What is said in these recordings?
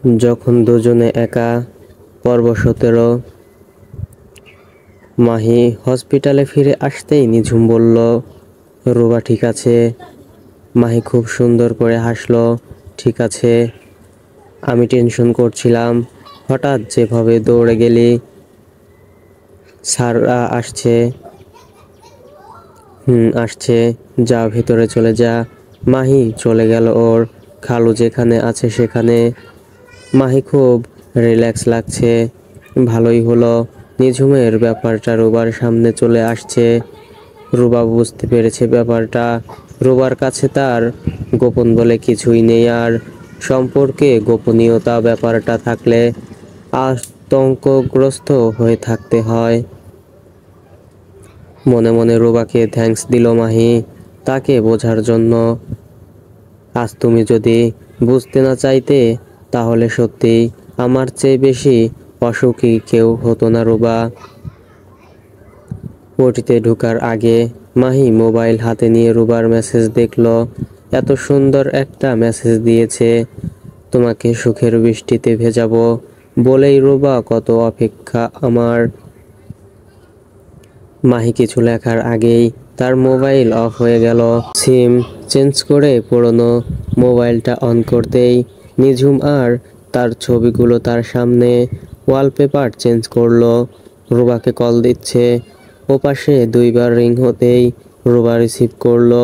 যখন দুজনে একা। পর্ব 17। মাহি হসপিটালে ফিরে আসতেই নিঝুম বলল, রুবা ঠিক আছে? মাহি খুব সুন্দর করে হাসলো। ঠিক আছে। আমি টেনশন করছিলাম, হঠাৎ যেভাবে দৌড়ে গেলি। স্যার আসছে। আসছে, যা ভেতরে চলে যা। মাহি চলে গেল ওর খালু যেখানে আছে সেখানে। মাহি খুব রিল্যাক্স লাগছে। ভালোই হলো, নিঝুমের ব্যাপারটা রুবার সামনে চলে আসছে। রুবা বুঝতে পেরেছে ব্যাপারটা। রুবার কাছে তার গোপন বলে কিছুই নেই, আর সম্পর্কে গোপনীয়তা ব্যাপারটা থাকলে আতঙ্কগ্রস্ত হয়ে থাকতে হয়। মনে মনে রুবাকে থ্যাঙ্কস দিল মাহি, তাকে বোঝার জন্য। আজ তুমি যদি বুঝতে না চাইতে, তাহলে সত্যি আমার চেয়ে বেশি অসুখী কেউ হতো না রুবা। ওটিতে ঢোকার আগে মাহি মোবাইল হাতে নিয়ে রুবার মেসেজ দেখল। এত সুন্দর একটা মেসেজ দিয়েছে, তোমাকে সুখের বৃষ্টিতে ভেজাবো বলেই রুবা কত অপেক্ষা আমার। মাহি কিছু লেখার আগেই তার মোবাইল অফ হয়ে গেল। সিম চেঞ্জ করে পুরনো মোবাইলটা অন করতেই নিঝুম আর তার ছবিগুলো তার সামনে। ওয়ালপেপার চেঞ্জ করলো। রুবাকে কল দিচ্ছে। ওপাশে দুইবার রিং হতেই রুবা রিসিভ করলো।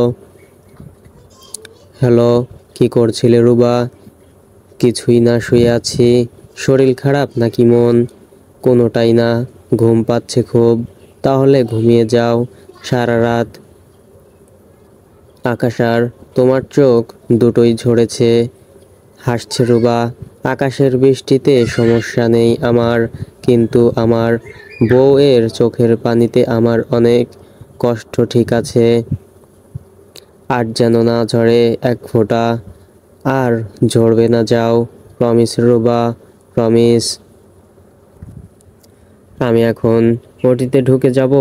হ্যালো, কি করছিলে রুবা? কিছুই না, শুয়ে আছি। শরীর খারাপ নাকি মন? কোনোটাই না, ঘুম পাচ্ছে খুব। তাহলে ঘুমিয়ে যাও সারা রাত। আকাশ আর তোমার চোখ দুটোই ঝরেছে। হাসছে রুবা। আকাশের বৃষ্টিতে সমস্যা নেই আমার, কিন্তু আমার বউয়ের চোখের পানিতে আমার অনেক কষ্ট। ঠিক আছে, আর যেন না ঝরে এক ফোঁটা। আর ঝরবে না, যাও। Promise Ruba, promise. আমি এখন ওটিতে ঢুকে যাব,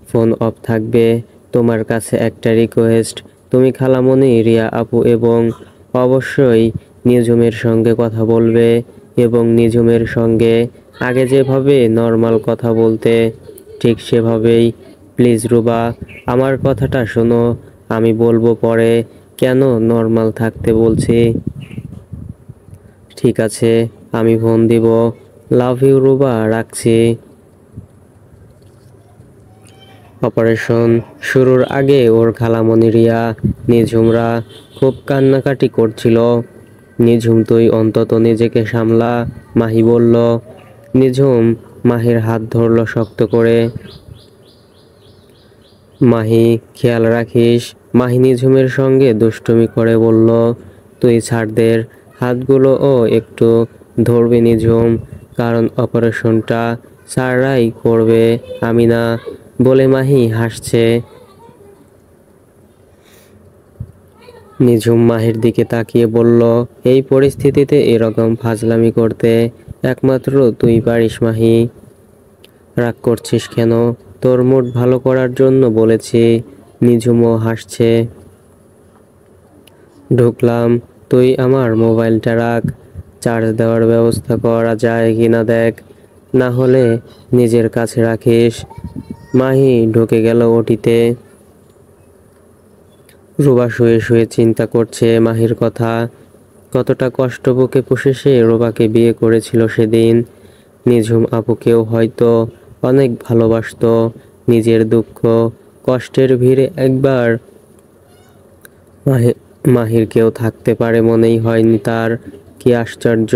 ফোন অফ থাকবে। তোমার কাছে একটা রিকোয়েস্ট, তুমি খালামণি, রিয়া আপু এবং অবশ্যই নিঝুমের সঙ্গে কথা বলবে, এবং নিঝুমের সঙ্গে আগে যেভাবে নর্মাল কথা বলতে, ঠিক সেভাবেই। প্লিজ রুবা, আমার কথাটা শোনো। আমি বলবো পরে কেন নর্মাল থাকতে বলছি। ঠিক আছে, আমি ফোন দিব। লাভ ইউ রুবা, রাখছি। অপারেশন শুরুর আগে ওর খালামণি রিয়া, নিঝুমরা খুব কান্নাকাটি করছিল। নিঝুম, তুই অন্তত নিজেকে সামলা, মাহি বলল। নিঝুম মাহির হাত ধরল শক্ত করে। মাহি, খেয়াল রাখিস। মাহি নিঝুমের সঙ্গে দুষ্টুমি করে বলল, তুই ছাড়দের হাতগুলোও একটু ধরবি নিঝুম, কারণ অপারেশনটা স্যাররাই করবে, আমি না। বলে মাহি হাসছে। নিঝুম মাহির দিকে তাকিয়ে বলল, এই পরিস্থিতিতে এরকম ফাজলামি করতে একমাত্র তুই পারিস মাহি। রাগ করছিস কেন? তোর মুড ভালো করার জন্য বলেছি। নিঝুমও হাসছে। ঢুকলাম, তুই আমার মোবাইলটা রাখ, চার্জ দেওয়ার ব্যবস্থা করা যায় কিনা দেখ, না হলে নিজের কাছে রাখিস। মাহি ঢুকে গেল ওটিতে। রুবা শুয়ে শুয়ে চিন্তা করছে মাহির কথা। কতটা কষ্ট বুকে পুষে সে রুবাকে বিয়ে করেছিল সেদিন। নিঝুম আপুকেও হয়তো অনেক ভালোবাসতো। নিজের দুঃখ কষ্টের ভিড়ে একবার মাহির কেউ থাকতে পারে মনেই হয়নি তার। কি আশ্চর্য,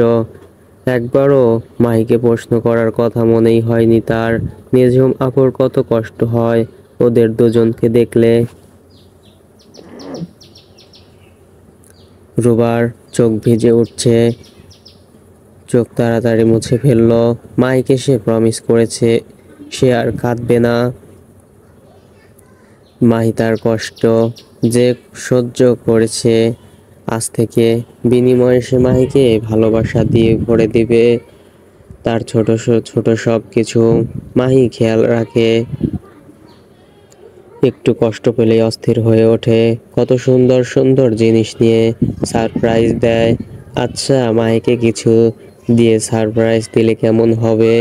একবারও মাহিকে প্রশ্ন করার কথা মনেই হয়নি তার। নিঝুম আপুর কত কষ্ট হয় ওদের দুজনকে দেখলে। রুবার চোখ ভিজে উঠছে। চোখ তাড়াতাড়ি মুছে ফেলল। মাহিকে সে প্রমিস করেছে সে আর কাঁদবে না। মাহি তার কষ্ট যে সহ্য করেছে, আজ থেকে বিনিময়ে সে মাহিকে ভালোবাসা দিয়ে ভরে দিবে। তার ছোট ছোট সব কিছু মাহি খেয়াল রাখে। একটু কষ্ট পেলেই অস্থির হয়ে ওঠে। কত সুন্দর সুন্দর জিনিস নিয়ে সারপ্রাইজ দেয়। আচ্ছা, মাহিকে কিছু দিয়ে সারপ্রাইজ দিলে কেমন হবে?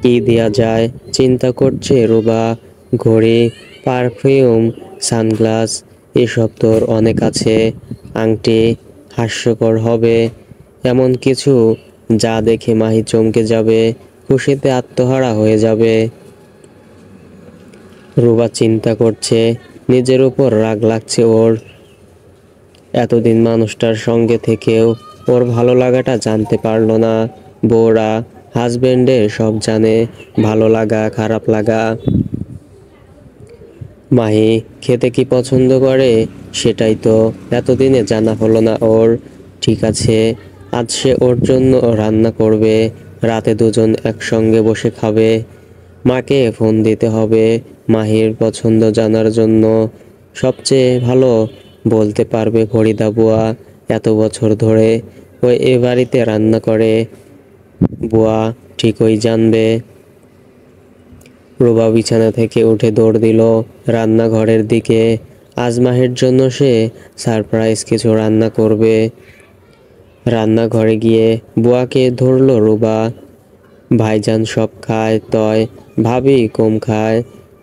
কি দেয়া যায় চিন্তা করছে রুবা। ঘড়ি, পারফিউম, সানগ্লাস, এসব তোর অনেক আছে। আংটি, হাস্যকর হবে এমন কিছু যা দেখে মাহি চমকে যাবে, খুশিতে আত্মহারা হয়ে যাবে। রুবা চিন্তা করছে, নিজের উপর রাগ লাগছে ওর। এতদিন মানুষটার সঙ্গে থেকেও ওর ভালো লাগাটা জানতে পারলো না। বউরা, হাজবেন্ডে সব জানে, ভালো লাগা খারাপ লাগা। মাহি খেতে কি পছন্দ করে সেটাই তো এতদিনে জানা হলো না ওর। ঠিক আছে, আজ সে ওর জন্য রান্না করবে, রাতে দুজন একসঙ্গে বসে খাবে। মাকে ফোন দিতে হবে মাহির পছন্দ জানার জন্য। সবচেয়ে ভালো বলতে পারবে ফরিদা বুয়া, এত বছর ধরে ও এ বাড়িতে রান্না করে। বুয়া ঠিকই জানবে। রুবা বিছানা থেকে উঠে দৌড় দিল রান্নাঘরের দিকে। আজ মাহির জন্য সে সারপ্রাইজ কিছু রান্না করবে। রান্নাঘরে গিয়ে বুয়াকে ধরল রুবা। ভাইজান সব খায় তয় ভাবি কম খায়।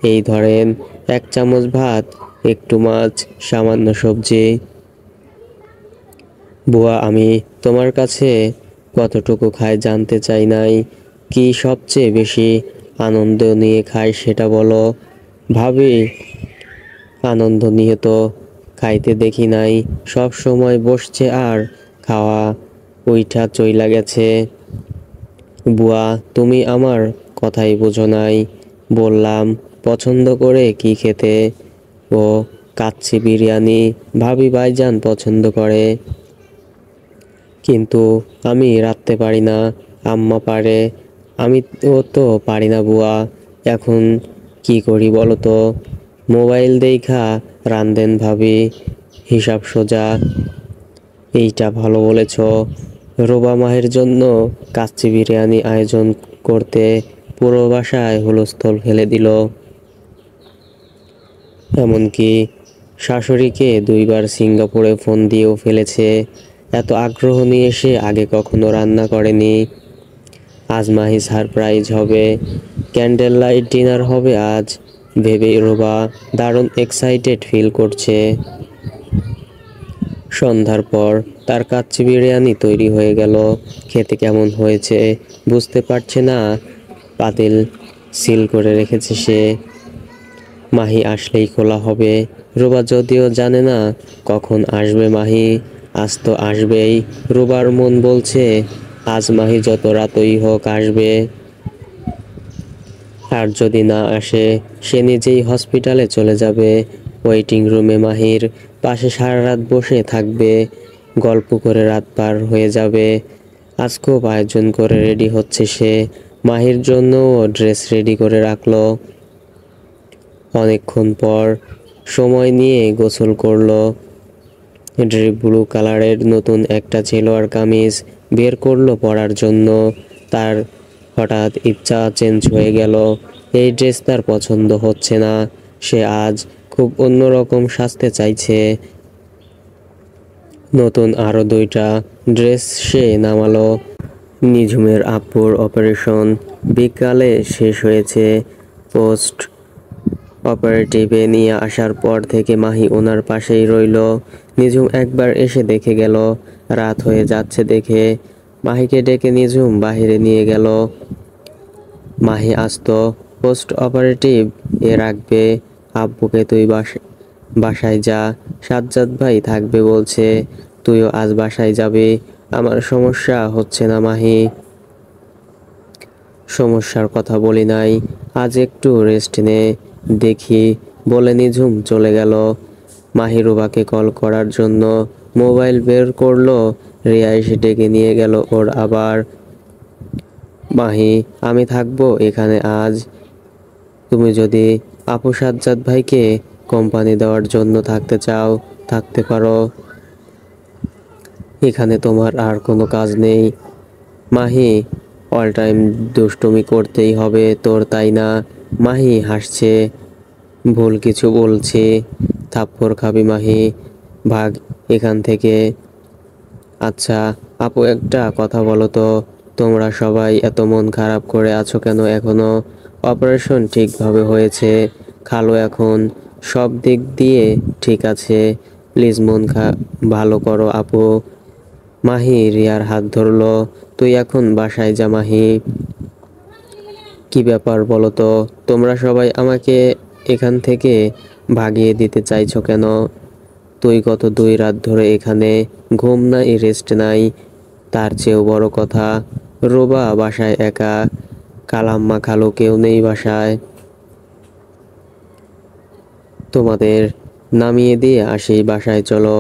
এই ধরেন 1 চামচ ভাত, একটু মাছ, সামান্য সবজি। বুয়া আমি তোমার কাছে কতটুকু খায় জানতে চাই নাই। কি সবচেয়ে বেশি আনন্দ নিয়ে খায় সেটা বলো। ভাবি আনন্দ নিয়ে তো খাইতে দেখি নাই, সব সময় বসছে আর খাওয়া ওইটা চইলা গেছে। বুয়া তুমি আমার কথাই বোঝো নাই। বললাম পছন্দ করে কি খেতে। ও কাচ্চি বিরিয়ানি ভাবি ভাইজান পছন্দ করে, কিন্তু আমি রাঁধতে পারি না, আম্মা পারে, আমি তো পারি না বুয়া। এখন কি করি বলো তো? মোবাইল দেইখা রান্ধেন ভাবি, হিসাব সোজা। এইটা ভালো বলেছ। রোবা মাহের জন্য কাচ্চি বিরিয়ানি আয়োজন করতে পুরো বাসায় হুলস্থল ফেলে দিল। এমনকি শাশুড়িকে 2বার সিঙ্গাপুরে ফোন দিয়েও ফেলেছে। এত আগ্রহ নিয়ে সে আগে কখনো রান্না করেনি। আজ মাহি সারপ্রাইজ হবে, ক্যান্ডেল লাইট ডিনার হবে আজ, ভেবে রোবা দারুণ এক্সাইটেড ফিল করছে। সন্ধ্যার পর তার কাচ্চি বিরিয়ানি তৈরি হয়ে গেল। খেতে কেমন হয়েছে বুঝতে পারছে না, পাতিল সিল করে রেখেছে সে। মাহি আসলেই খোলা হবে। রুবা যদিও জানে না কখন আসবে মাহি, আজ তো আসবেই। রুবার মন বলছে আজ মাহি যত রাতই হোক আসবে। আর যদি না আসে সে নিজেই হসপিটালে চলে যাবে। ওয়েটিং রুমে মাহির পাশে সারা রাত বসে থাকবে, গল্প করে রাত পার হয়ে যাবে। আজ খুব আয়োজন করে রেডি হচ্ছে সে। মাহির জন্যও ড্রেস রেডি করে রাখলো। অনেকক্ষণ পর সময় নিয়ে গোসল করলো। ডিপ ব্লু কালারের নতুন একটা সালোয়ার কামিজ বের করলো পরার জন্য। তার হঠাৎ ইচ্ছা চেঞ্জ হয়ে গেল। এই ড্রেস তার পছন্দ হচ্ছে না। সে আজ খুব অন্যরকম সাজতে চাইছে। নতুন আরও 2টা ড্রেস সে নামালো। নিঝুমের আপুর অপারেশন বিকালে শেষ হয়েছে। পোস্ট অপারেটিভে নিয়ে আসার পর থেকে মাহি ওনার পাশেই রইল। নিঝুম একবার এসে দেখে গেল। রাত হয়ে যাচ্ছে দেখে মাহিকে ডেকে নিঝুম বাহিরে নিয়ে গেল। মাহি আসতো পোস্ট অপারেটিভ এ রাখবে। আব্বুকে তুই বাসায় যা, সাজ্জাদ ভাই থাকবে বলছে, তুইও আজ বাসায় যাবি। আমার সমস্যা হচ্ছে না মাহি। সমস্যার কথা বলি নাই, আজ একটু রেস্ট নে দেখি বলে নিঝুম চলে গেল। মাহি রুবাকে কল করার জন্য মোবাইল বের করলো। রিয়া এসে ডেকে নিয়ে গেল ওর আবার। মাহি আমি থাকবো এখানে আজ। তুমি যদি আপু সাজ্জাদ ভাইকে কোম্পানি দেওয়ার জন্য থাকতে চাও থাকতে পারো, এখানে তোমার আর কোনো কাজ নেই। মাহি অল টাইম দুষ্টুমি করতেই হবে তোর, তাই না? মাহি হাসছে। ভুল কিছু বলছি? থাপ্পড় খাবি মাহি, ভাগ এখান থেকে। আচ্ছা আপু, একটা কথা বলো তো, তোমরা সবাই এত মন খারাপ করে আছো কেন এখনো? অপারেশন ঠিকভাবে হয়েছে, খালো এখন সব দিক দিয়ে ঠিক আছে। প্লিজ ভালো করো আপু। মাহি রিয়ার হাত ধরলো। তুই এখন বাসায় যা মাহি। কি ব্যাপার বলো তো, তোমরা সবাই আমাকে এখান থেকে ভাগিয়ে দিতে চাইছো কেন? তুই গত 2 রাত ধরে এখানে, ঘুম নাই রেস্ট নাই। তার চেয়েও বড় কথা, রোবা বাসায় একা, খালাম্মা খালু কেউ নেই বাসায়। তোমাদের নামিয়ে দিয়ে আসি, বাসায় চলো।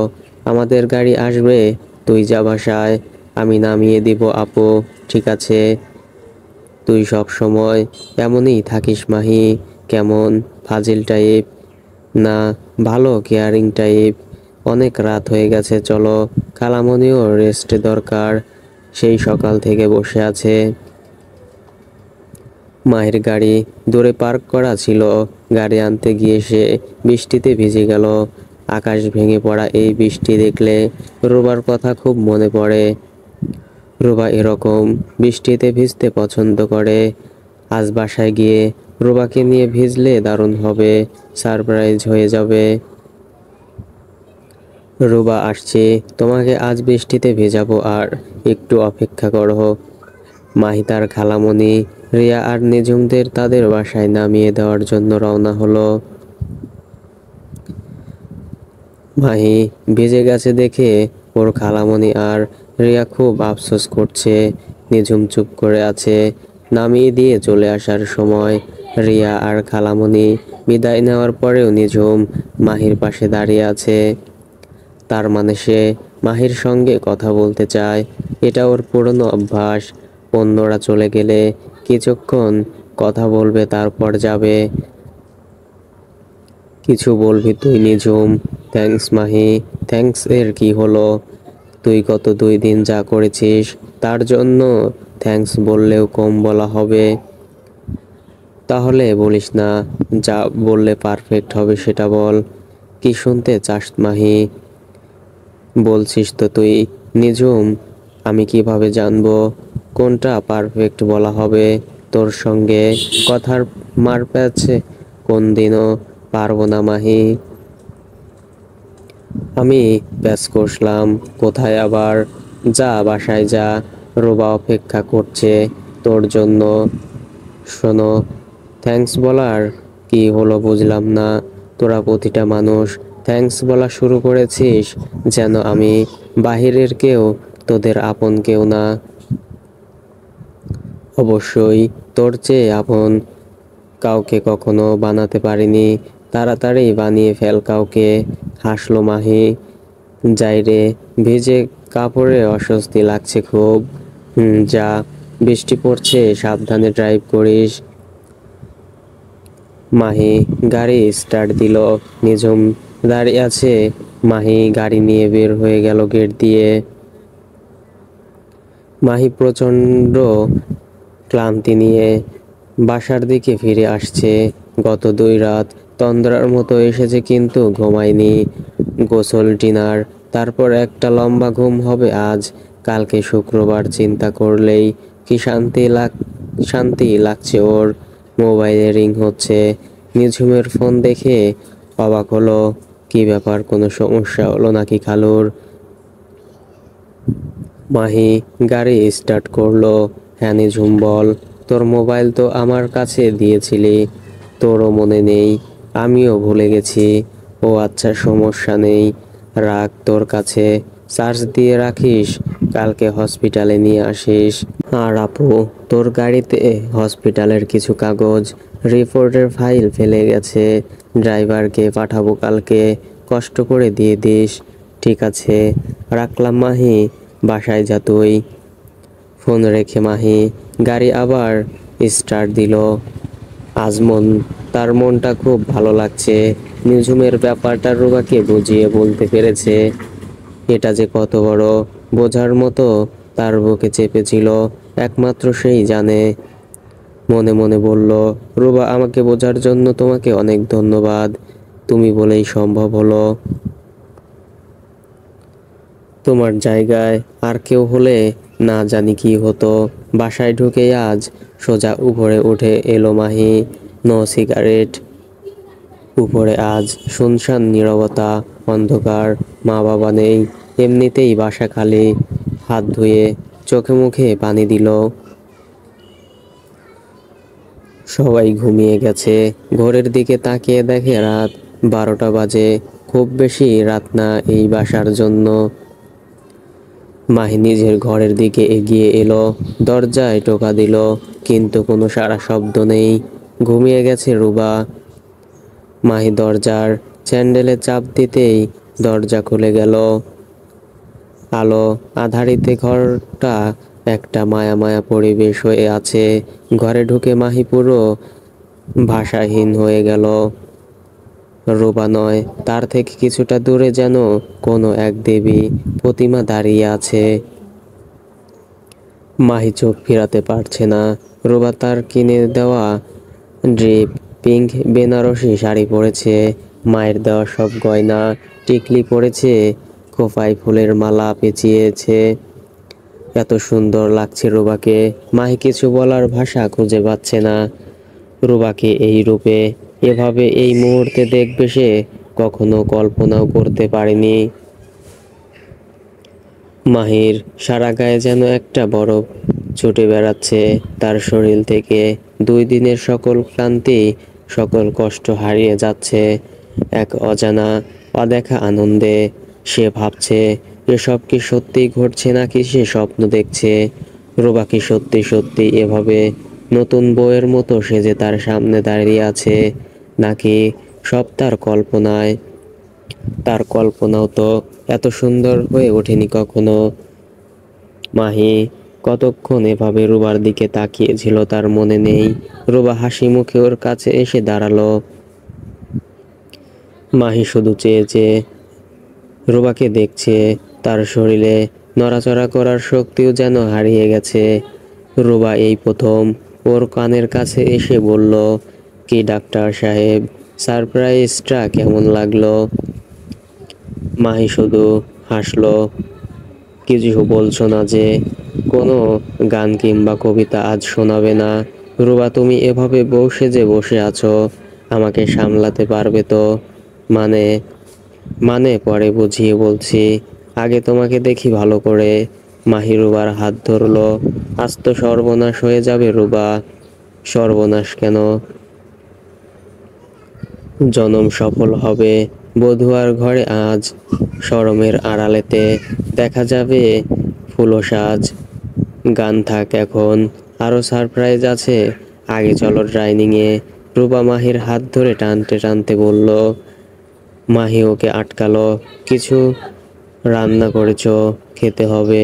আমাদের গাড়ি আসবে, তুই যা বাসায়, আমি নামিয়ে দিব আপু। ঠিক আছে? তুই সব সময় এমনই থাকিস মাহি। কেমন ফাজিল টাইপ না, ভালো কেয়ারিং টাইপ। অনেক রাত হয়ে গেছে, চলো। খালামণিও রেস্ট দরকার, সেই সকাল থেকে বসে আছে। মায়ের গাড়ি দূরে পার্ক করা ছিল। গাড়ি আনতে গিয়ে সে বৃষ্টিতে ভিজে গেল। আকাশ ভেঙে পড়া এই বৃষ্টি দেখলে রুবার কথা খুব মনে পড়ে। রুবা এরকম বৃষ্টিতে ভিজতে পছন্দ করে। আজ বাসায় গিয়ে রুবাকে নিয়ে ভিজলে দারুণ হবে, সারপ্রাইজ হয়ে যাবে। রুবা আসছে, তোমাকে আজ বৃষ্টিতে ভেজাবো, আর একটু অপেক্ষা করো। মাহি তার খালামণি রিয়া আর নিঝুমদের তাদের বাসায় নামিয়ে দেওয়ার জন্য রওনা হলো। মাহি ভিজে গেছে দেখে ওর খালামণি আর রিয়া খুব আফসোস করছে। নিঝুম চুপ করে আছে। নামিয়ে দিয়ে চলে আসার সময় রিয়া আর খালামণি বিদায় নেওয়ার পরেও নিঝুম মাহির পাশে দাঁড়িয়ে আছে। তার মানে সে মাহির সঙ্গে কথা বলতে চায়। এটা ওর পুরনো অভ্যাস। অন্যরা চলে গেলে কিছুক্ষণ কথা বলবে, তারপর যাবে। কিছু বলবি তুই নিঝুম? থ্যাঙ্কস মাহি। থ্যাঙ্কস এর কি হলো? তুই গত 2 দিন যা করেছিস তার জন্য থ্যাঙ্কস বললেও কম বলা হবে। তাহলে বলিস না, যা বললে পারফেক্ট হবে সেটা বল। কি শুনতে চাস মাহি? বলছিস তো তুই। নিঝুম, আমি কিভাবে জানবো কোনটা পারফেক্ট বলা হবে? তোর সঙ্গে কথার মার প্যাচে কোনদিনও পারবো না মাহি। আমি প্যাচ কষলাম কোথায় আবার? যা বাসায় যা, রোবা অপেক্ষা করছে তোর জন্য। শোনো, থ্যাঙ্কস বলার কি হলো বুঝলাম না। তোরা প্রতিটা মানুষ থ্যাঙ্কস বলা শুরু করেছিস, যেন আমি বাহিরের কেউ, তোদের আপন কেউ না। অবশ্যই তোর চেয়ে আপন কাউকে কখনো বানাতে পারিনি। তাড়াতাড়ি বানিয়ে ফেল কাউকে। হাসলো মাহি। যাই রে, ভিজে কাপড়ে অস্বস্তি লাগছে খুব। যা, বৃষ্টি পড়ছে, সাবধানে ড্রাইভ করিস। মাহি গাড়ি স্টার্ট দিল। নিঝুম দাঁড়িয়ে আছে। মাহি গাড়ি নিয়ে বের হয়ে গেল গেট দিয়ে। মাহি প্রচণ্ড ক্লান্তি নিয়ে বাসার দিকে ফিরে আসছে। গত 2 রাত তন্দ্রার মতো এসেছে, কিন্তু ঘুমায়নি। গোসল, ডিনার, তারপর একটা লম্বা ঘুম হবে আজ। কালকে শুক্রবার, চিন্তা করলেই কি শান্তি লাগছে ওর। মোবাইলে রিং হচ্ছে। নিঝুমের ফোন দেখে অবাক হলো। কি ব্যাপার, কোনো সমস্যা হলো নাকি খালুর? মাহি গাড়ি স্টার্ট করলো। হ্যাঁ নিঝুম বল। তোর মোবাইল তো আমার কাছে দিয়েছিলি, তোরও মনে নেই? আমিও ভুলে গেছি। ও আচ্ছা, সমস্যা নেই, রাখ তোর কাছে, চার্জ দিয়ে রাখিস, কালকে হসপিটালে নিয়ে আসিস। আর আপু, তোর গাড়িতে হসপিটালের কিছু কাগজ, রিপোর্টের ফাইল ফেলে গেছে, ড্রাইভারকে পাঠাবো কালকে, কষ্ট করে দিয়ে দিস। ঠিক আছে, রাখলাম মাহি, বাসায় যা তুই। ফোন রেখে মাহি গাড়ি আবার স্টার্ট দিল। তার মনটা খুব ভালো লাগছে। নিঝুমের ব্যাপারটা রুবাকে বুঝিয়ে বলতে পেরেছে। এটা যে কত বড় বোঝার মতো তার বুকে চেপেছিল, একমাত্র সেই জানে। মনে মনে বলল, রুবা, আমাকে বোঝার জন্য তোমাকে অনেক ধন্যবাদ। তুমি বলেই সম্ভব হলো। তোমার জায়গায় আর কেউ হলে না জানি কি হতো। বাসায় ঢুকে আজ সোজা উপরে উঠে এলো মাহি। No cigarette. উপরে আজ শুনশান নীরবতা, অন্ধকার, মা বাবা নেই, এমনিতেই বাসা খালি। হাত ধুয়ে চোখে মুখে পানি দিল। সবাই ঘুমিয়ে গেছে। ঘড়ির দিকে তাকিয়ে দেখে রাত 12টা বাজে। খুব বেশি রাত না এই বাসার জন্য। মাহি নিজের ঘরের দিকে এগিয়ে এলো, দরজায় টোকা দিল, কিন্তু কোনো সাড়া শব্দ নেই। ঘুমিয়ে গেছে রুবা। মাহি দরজার চ্যান্ডেলে চাপ দিতেই দরজা খুলে গেল। আলো আধারিতে ঘরটা একটা মায়া মায়া পরিবেশ হয়ে আছে। ঘরে ঢুকে মাহি পুরো ভাষাহীন হয়ে গেল। রুবা নয়, তার থেকে কিছুটা দূরে যেন কোনো এক দেবী প্রতিমা দাঁড়িয়ে আছে। মাহি চোখ ফিরাতে পারছে না। রুবা তার কিনে দেওয়া ড্রিপ পিঙ্ক বেনারসি শাড়ি পরেছে, মায়ের দেওয়া সব গয়না টিকলি পরেছে, খোপায় ফুলের মালা পেঁচিয়েছে। এত সুন্দর লাগছে রুবাকে। মাহি কিছু বলার ভাষা খুঁজে পাচ্ছে না। রুবাকে এই রূপে এভাবে এই মুহূর্তে দেখবে সে কখনো কল্পনাও করতে পারেনি। মাহির সারা গায়ে যেন একটা বরফ ছুটে বেড়াচ্ছে। তার শরীর থেকে 2 দিনের সকল ক্লান্তি, সকল কষ্ট হারিয়ে যাচ্ছে এক অজানা অদেখা আনন্দে। সে ভাবছে এসব কি সত্যি ঘটছে নাকি সে স্বপ্ন দেখছে। রুবা কি সত্যি সত্যি এভাবে নতুন বউয়ের মতো সেজে তার সামনে দাঁড়িয়ে আছে, নাকি সব তার কল্পনায়। তার কল্পনাও তো এত সুন্দর হয়ে ওঠেনি কখনো। মাহি কতক্ষণ এভাবে রুবার দিকে তাকিয়েছিল তার মনে নেই। রুবা হাসি মুখে ওর কাছে এসে দাঁড়ালো। মাহি শুধু চেয়ে রুবাকে দেখছে। তার শরীরে নড়াচড়া করার শক্তিও যেন হারিয়ে গেছে। রুবা এই প্রথম ওর কানের কাছে এসে বলল, কি ডাক্তার সাহেব, সারপ্রাইজটা কেমন লাগলো? মাহি শুধু হাসলো। কিছু বলছো না যে? কোনো গান কিংবা কবিতা আজ শোনাবে না? রুবা, তুমি এভাবে বউ সেজে বসে আছো, আমাকে সামলাতে পারবে তো? মানে মানে পরে বুঝিয়ে বলছি, আগে তোমাকে দেখি ভালো করে। মাহি রুবার হাত ধরলো। আজ তো সর্বনাশ হয়ে যাবে রুবা। সর্বনাশ কেন? জনম সফল হবে। বধূয়ার ঘরে আজ শরমের আড়ালেতে দেখা যাবে ফুলো সাজ। গান থাক এখন, আরো সারপ্রাইজ আছে। আগে চলো ডাইনিংয়ে। রুবা মাহির হাত ধরে টানতে টানতে বলল। মাহি ওকে আটকালো। কিছু রান্না করেছো, খেতে হবে।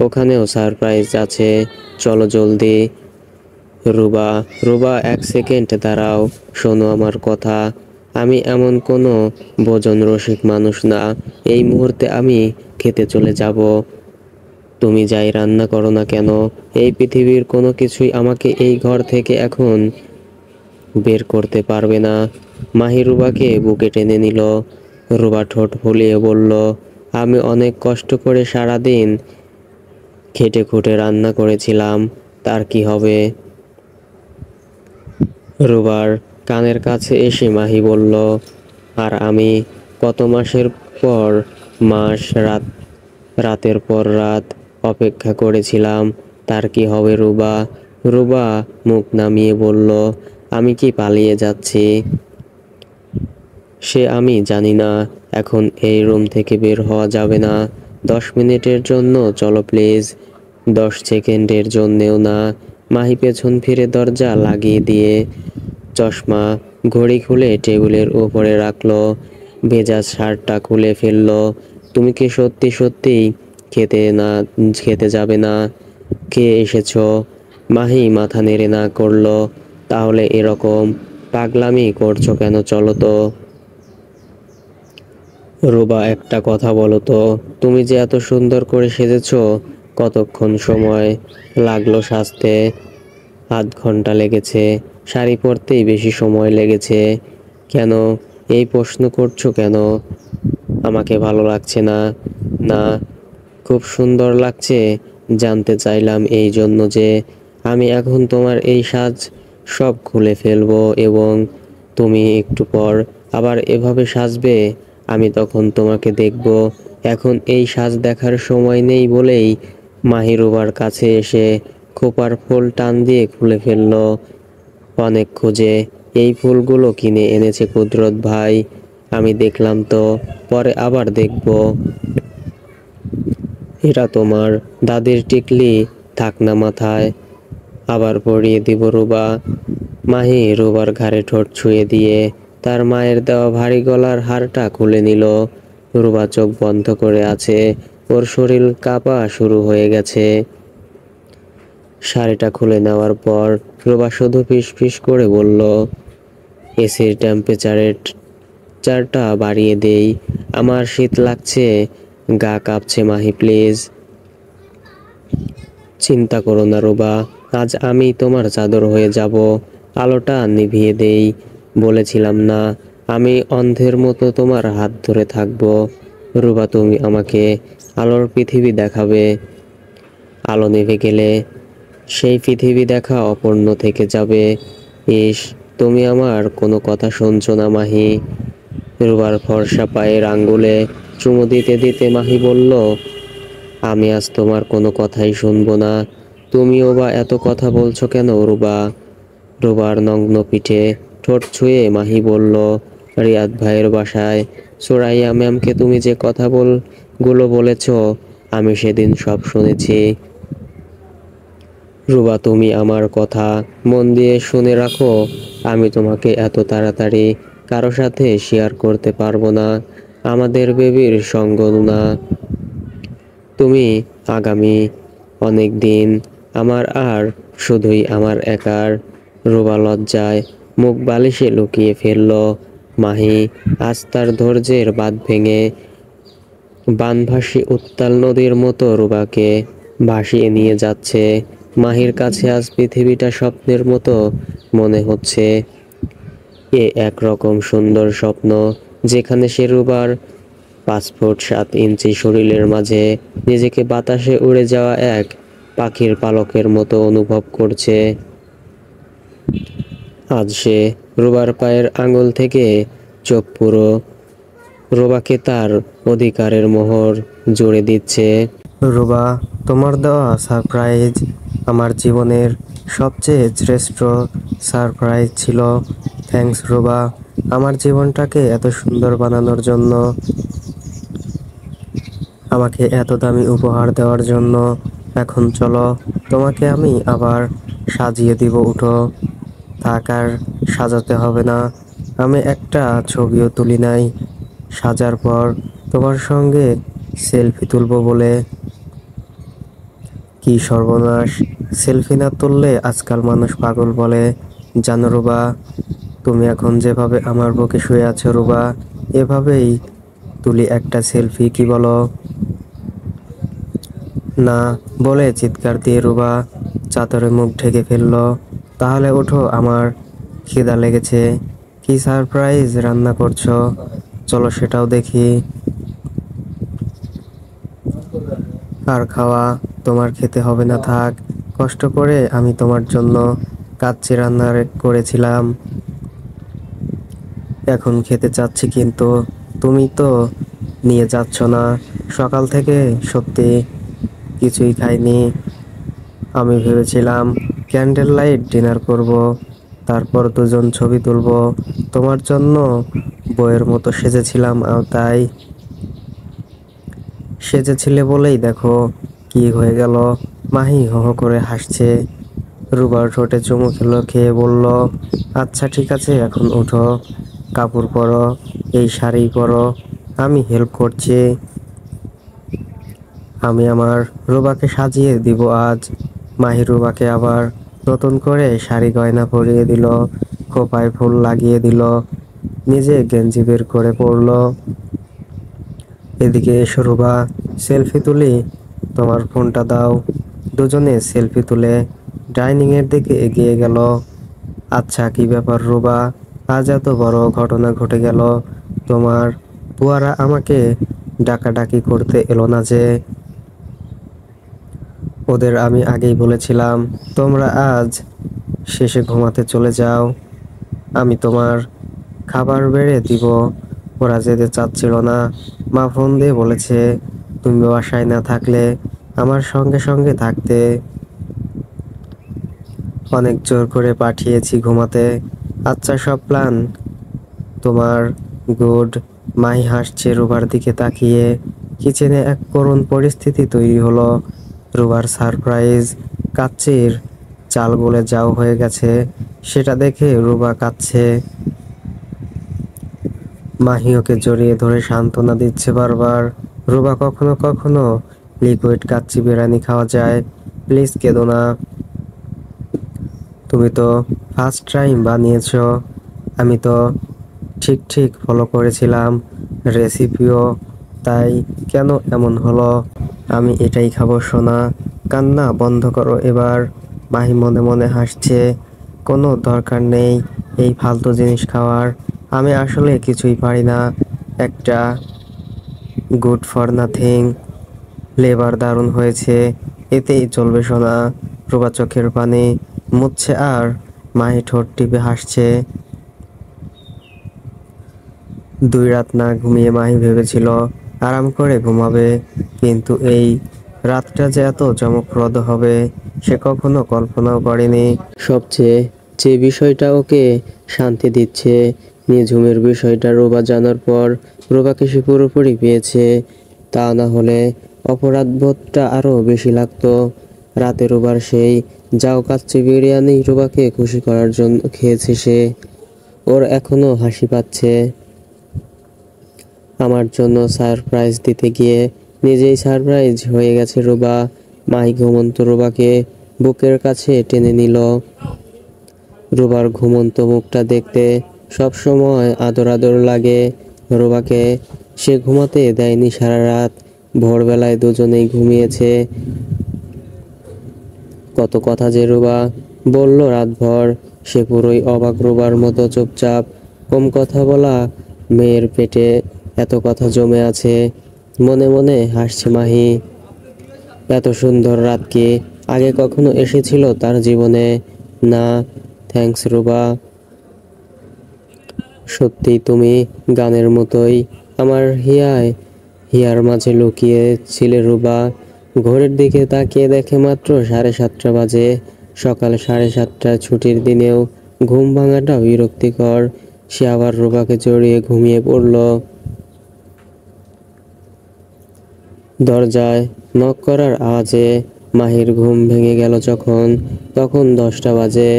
ওখানেও সারপ্রাইজ আছে, চলো জলদি। রুবা রুবা 1 সেকেন্ড দাঁড়াও, শোনো আমার কথা। আমি এমন কোনো ভোজন রসিক মানুষ না। এই মুহূর্তে আমি খেতে চলে যাব। তুমি যাই রান্না করো না কেন, এই পৃথিবীর কোনো কিছুই আমাকে এই ঘর থেকে এখন বের করতে পারবে না। মাহি রুবাকে বুকে টেনে নিল। রুবা ঠোঁট ফুলিয়ে বলল, আমি অনেক কষ্ট করে সারাদিন খেটে খুঁটে রান্না করেছিলাম, তার কি হবে? রুবার কানের কাছে এসে মাহি বলল, আর আমি কত মাসের পর মাস, রাতের পর রাত অপেক্ষা করেছিলাম, তার কি হবে রুবা? রুবা মুখ নামিয়ে বলল, আমি কি পালিয়ে যাচ্ছি? সে আমি জানি না। এখন এই রুম থেকে বের হওয়া যাবে না। 10 মিনিটের জন্য চলো প্লিজ। 10 সেকেন্ডের জন্যেও না। মাহি পেছন ফিরে দরজা লাগিয়ে দিয়ে চশমা ঘড়ি খুলে টেবিলের উপরে রাখলো। ভেজা শার্টটা খুলে ফেললো। তুমি কি সত্যি সত্যি খেতে যাবে না? খেয়ে এসেছো? মাহি মাথা নেড়ে না করলো। তাহলে এরকম পাগলামি করছো কেন? চলো তো। রুবা, একটা কথা বলো তো, তুমি যে এত সুন্দর করে সেজেছো, কতক্ষণ সময় লাগলো সাজতে? আধ ঘন্টা লেগেছে। শাড়ি পরতেই বেশি সময় লেগেছে। কেন এই প্রশ্ন করছো কেন? আমাকে ভালো লাগছে না? না, খুব সুন্দর লাগছে। জানতে চাইলাম এই জন্য যে আমি এখন তোমার এই সাজ সব খুলে ফেলবো এবং তুমি একটু পর আবার এভাবে সাজবে। আমি তখন তোমাকে দেখব। এখন এই সাজ দেখার সময় নেই বলেই মাহি রুবার কাছে এসে খোপার ফুল টান দিয়ে খুলে ফেললো। অনেক খুঁজে এই ফুলগুলো কিনে এনেছে কুদরত ভাই। আমি দেখলাম তো, পরে আবার দেখব। এটা তোমার দাদির টিকলি, থাক না মাথায়, আবার পরিয়ে দিব রুবা। মাহি রুবার ঘাড়ে ঠোঁট ছুঁয়ে দিয়ে তার মায়ের দেওয়া ভারী গলার হারটা খুলে নিল। রুবা চোখ বন্ধ করে আছে, ওর শরীর কাঁপা শুরু হয়ে গেছে। শাড়িটা খুলে নেওয়ার পর রুবা শুধু ফিস ফিস করে বলল, এসির টেম্পারেচারটা বাড়িয়ে দেই, আমার শীত লাগছে, গা কাঁপছে মাহি প্লিজ। চিন্তা করো না রুবা, আজ আমি তোমার চাদর হয়ে যাব। আলোটা নিভিয়ে দেই, বলেছিলাম না আমি অন্ধের মতো তোমার হাত ধরে থাকবো। রুবা তুমি আমাকে আলোর পৃথিবী দেখাবে। আলো নিভে গেলে সেই পৃথিবী দেখা অপূর্ণ থেকে যাবে। ইস, তুমি আমার কোনো কথা শুনছো না মাহি। রুবার ফর্সা পায়ের আঙ্গুলে চুমু দিতে দিতে মাহি বলল, আমি আজ তোমার কোনো কথাই শুনবো না। তুমিও বা এত কথা বলছো কেন রুবা? রুবার নগ্ন পিঠে ঠোঁট ছুঁয়ে মাহি বলল, রিয়াদ ভাইয়ের বাসায় সুরাইয়া ম্যামকে তুমি যে গুলো বলেছ, আমি সেদিন সব শুনেছি। রুবা তুমি আমার কথা মন দিয়ে শুনে রাখো, আমি তোমাকে এত তাড়াতাড়ি কারো সাথে শেয়ার করতে পারবো না। আমাদের বেবির সঙ্গ না। তুমি আগামী অনেক দিন আমার, আর শুধুই আমার একার। রুবা লজ্জায় মুখ বালিশে লুকিয়ে ফেলল। মাহি আজ তার ধৈর্যের বাঁধ ভেঙে বানভাসী উত্তাল নদীর মতো রুবাকে ভাসিয়ে নিয়ে যাচ্ছে। মাহির কাছে আজ পৃথিবীটা স্বপ্নের মতো মনে হচ্ছে। এ একরকম সুন্দর স্বপ্ন, যেখানে সে রুবার 5 ফুট 7 ইঞ্চি শরীরের মাঝে নিজেকে বাতাসে উড়ে যাওয়া এক পাখির পালকের মতো অনুভব করছে। আজ সে রুবার পায়ের আঙুল থেকে চোখ পুরো রুবাকে তার অধিকারের মোহর জুড়ে দিচ্ছে। রুবা, তোমার দেওয়া সারপ্রাইজ আমার জীবনের সবচেয়ে শ্রেষ্ঠ সারপ্রাইজ ছিল। থ্যাঙ্কস রুবা, আমার জীবনটাকে এত সুন্দর বানানোর জন্য, আমাকে এত দামি উপহার দেওয়ার জন্য। এখন চলো, তোমাকে আমি আবার সাজিয়ে দিব, উঠো। থাক, আর সাজাতে হবে না, আমি একটা ছবিও তুলি নাই সাজার পর তোমার সঙ্গে সেলফি তুলবো বলে। কি সর্বনাশ, সেলফি না তুললে আজকাল মানুষ পাগল বলে, জানো রুবা? তুমি এখন যেভাবে আমার বুকে শুয়ে আছো রুবা, এভাবেই তুলি একটা সেলফি, কি বলো? না বলে চিৎকার দিয়ে রুবা চাদরে মুখ ঢেকে ফেললো। তাহলে ওঠো, আমার খিদা লেগেছে। কি সারপ্রাইজ রান্না করছো? চলো সেটাও দেখি। আর খাওয়া তোমার খেতে হবে না, থাক। কষ্ট করে আমি তোমার জন্য কাচ্চি রান্না করেছিলাম, এখন খেতে চাচ্ছি, কিন্তু তুমি তো নিয়ে যাচ্ছ না। সকাল থেকে সত্যি কিছুই খাইনি। আমি ভেবেছিলাম ক্যান্ডেল লাইট ডিনার করব, তারপর দুজন ছবি তুলব। তোমার জন্য বইয়ের মতো সেজেছিলাম, তাই সেজেছিলে বলেই দেখো কি হয়ে গেল। মাহি হো হো করে হাসছে। রুবার ঠোঁটে চুমু খেয়ে বলল, আচ্ছা ঠিক আছে, এখন উঠো, কাপড় পরো, এই শাড়ি পরো, আমি হেল্প করছি। আমি আমার রুবাকে সাজিয়ে দিব আজ। মাহি রুবাকে আবার নতুন করে শাড়ি গয়না পরিয়ে দিল, খোপায় ফুল লাগিয়ে দিল, নিজে গেঞ্জি বের করে পরলো। এদিকে এসো রুবা, সেলফি তুলি। তোমার ফোনটা দাও। দুজনে সেলফি তুলে ডাইনিং এর দিকে এগিয়ে গেল। আচ্ছা কি ব্যাপার রুবা, আজ এত বড় ঘটনা ঘটে গেল তোমার? বুয়ারা আমাকে ডাকাডাকি করতে এলো না যে? ওদের আমি আগেই বলেছিলাম তোমরা আজ শেষে ঘুমাতে চলে যাও, আমি তোমার খাবার বেড়ে দিব। ওরা যেতে চাচ্ছিল না। মা ফোন দিয়ে বলেছে তুমি বাসায় না থাকলে আমার সঙ্গে সঙ্গে থাকতে। অনেক জোর করে পাঠিয়েছি ঘুমাতে। আচ্ছা, সব প্ল্যান তোমার গুড। মাহি হাসছে রুবার দিকে তাকিয়ে। কিচেনে এক করুণ পরিস্থিতি তৈরি হলো। রুবার সারপ্রাইজ কাচ্চির চাল গলে যাও হয়ে গেছে, সেটা দেখে রুবা কাঁদছে। মাহি ওকে জড়িয়ে ধরে সান্ত্বনা দিচ্ছে বারবার। রুবা কখনো কখনো লিকুইড কাচ্চি বিরিয়ানি খাওয়া যায়, প্লিজ কেঁদো না। তুমি তো ফার্স্ট টাইম বানিয়েছো, আমি তো ঠিক ঠিক ফলো করেছিলাম রেসিপিও, তাই কেন এমন হলো? আমি এটাই খাবো সোনা, কান্না বন্ধ করো এবার। মাহি মনে মনে হাসছে। কোনো দরকার নেই এই ফালতু জিনিস খাওয়ার, আমি আসলে কিছুই পারি না। একটা গুড ফর নাথিং। ফ্লেভার দারুণ হয়েছে, এতেই চলবে সোনা। প্রভা চোখের পানি মুছছে আর মাহি ঠোঁট টিপে হাসছে। 2 রাত না ঘুমিয়ে মাহি ভেবেছিল আরাম করে ঘুমাবে, কিন্তু এই রাতটা যে এত চমকপ্রদ হবে সে কখনো কল্পনাও করেনি। সবচেয়ে যে বিষয়টা ওকে শান্তি দিচ্ছে, নিঝুমের বিষয়টা রোবা জানার পর রোবাকে সে পুরোপুরি পেয়েছে। তা না হলে অপরাধবোধটা আরও বেশি লাগতো। রাতে রোবার সেই যাও কাচ্চি বিরিয়ানি রোবাকে খুশি করার জন্য খেয়েছে সে। ওর এখনো হাসি পাচ্ছে। আমার জন্য সারপ্রাইজ দিতে গিয়ে নিজেই সারপ্রাইজ হয়ে গেছে রোবা। মাহি ঘুমন্ত রোবাকে বুকের কাছে টেনে নিল। রোবার ঘুমন্ত মুখটা দেখতে সবসময় আদর আদর লাগে রোবাকে। সে ঘুমাতে দেয়নি সারা রাত। ভোরবেলায় দুজনেই ঘুমিয়েছে। কত কথা যে রোবা বলল রাতভর, সে পুরোই অবাক। রোবার মতো চুপচাপ কম কথা বলা মেয়ের পেটে এত কথা জমে আছে। মনে মনে হাসছে মাহি। এত সুন্দর রাত কি আগে কখনো এসেছিল তার জীবনে? না। থ্যাঙ্কস রুবা, সত্যি তুমি গানের মতোই আমার হিয়ার মাঝে লুকিয়ে ছিলে রুবা। ঘড়ির দিকে তাকিয়ে দেখে মাত্র 7:30 বাজে। সকাল 7:30টায় ছুটির দিনেও ঘুম ভাঙাটা বিরক্তিকর। সে আবার রুবাকে জড়িয়ে ঘুমিয়ে পড়ল। দরজায় নক করার আওয়াজে মাহির ঘুম ভেঙে গেল। তখন 10টা বাজে।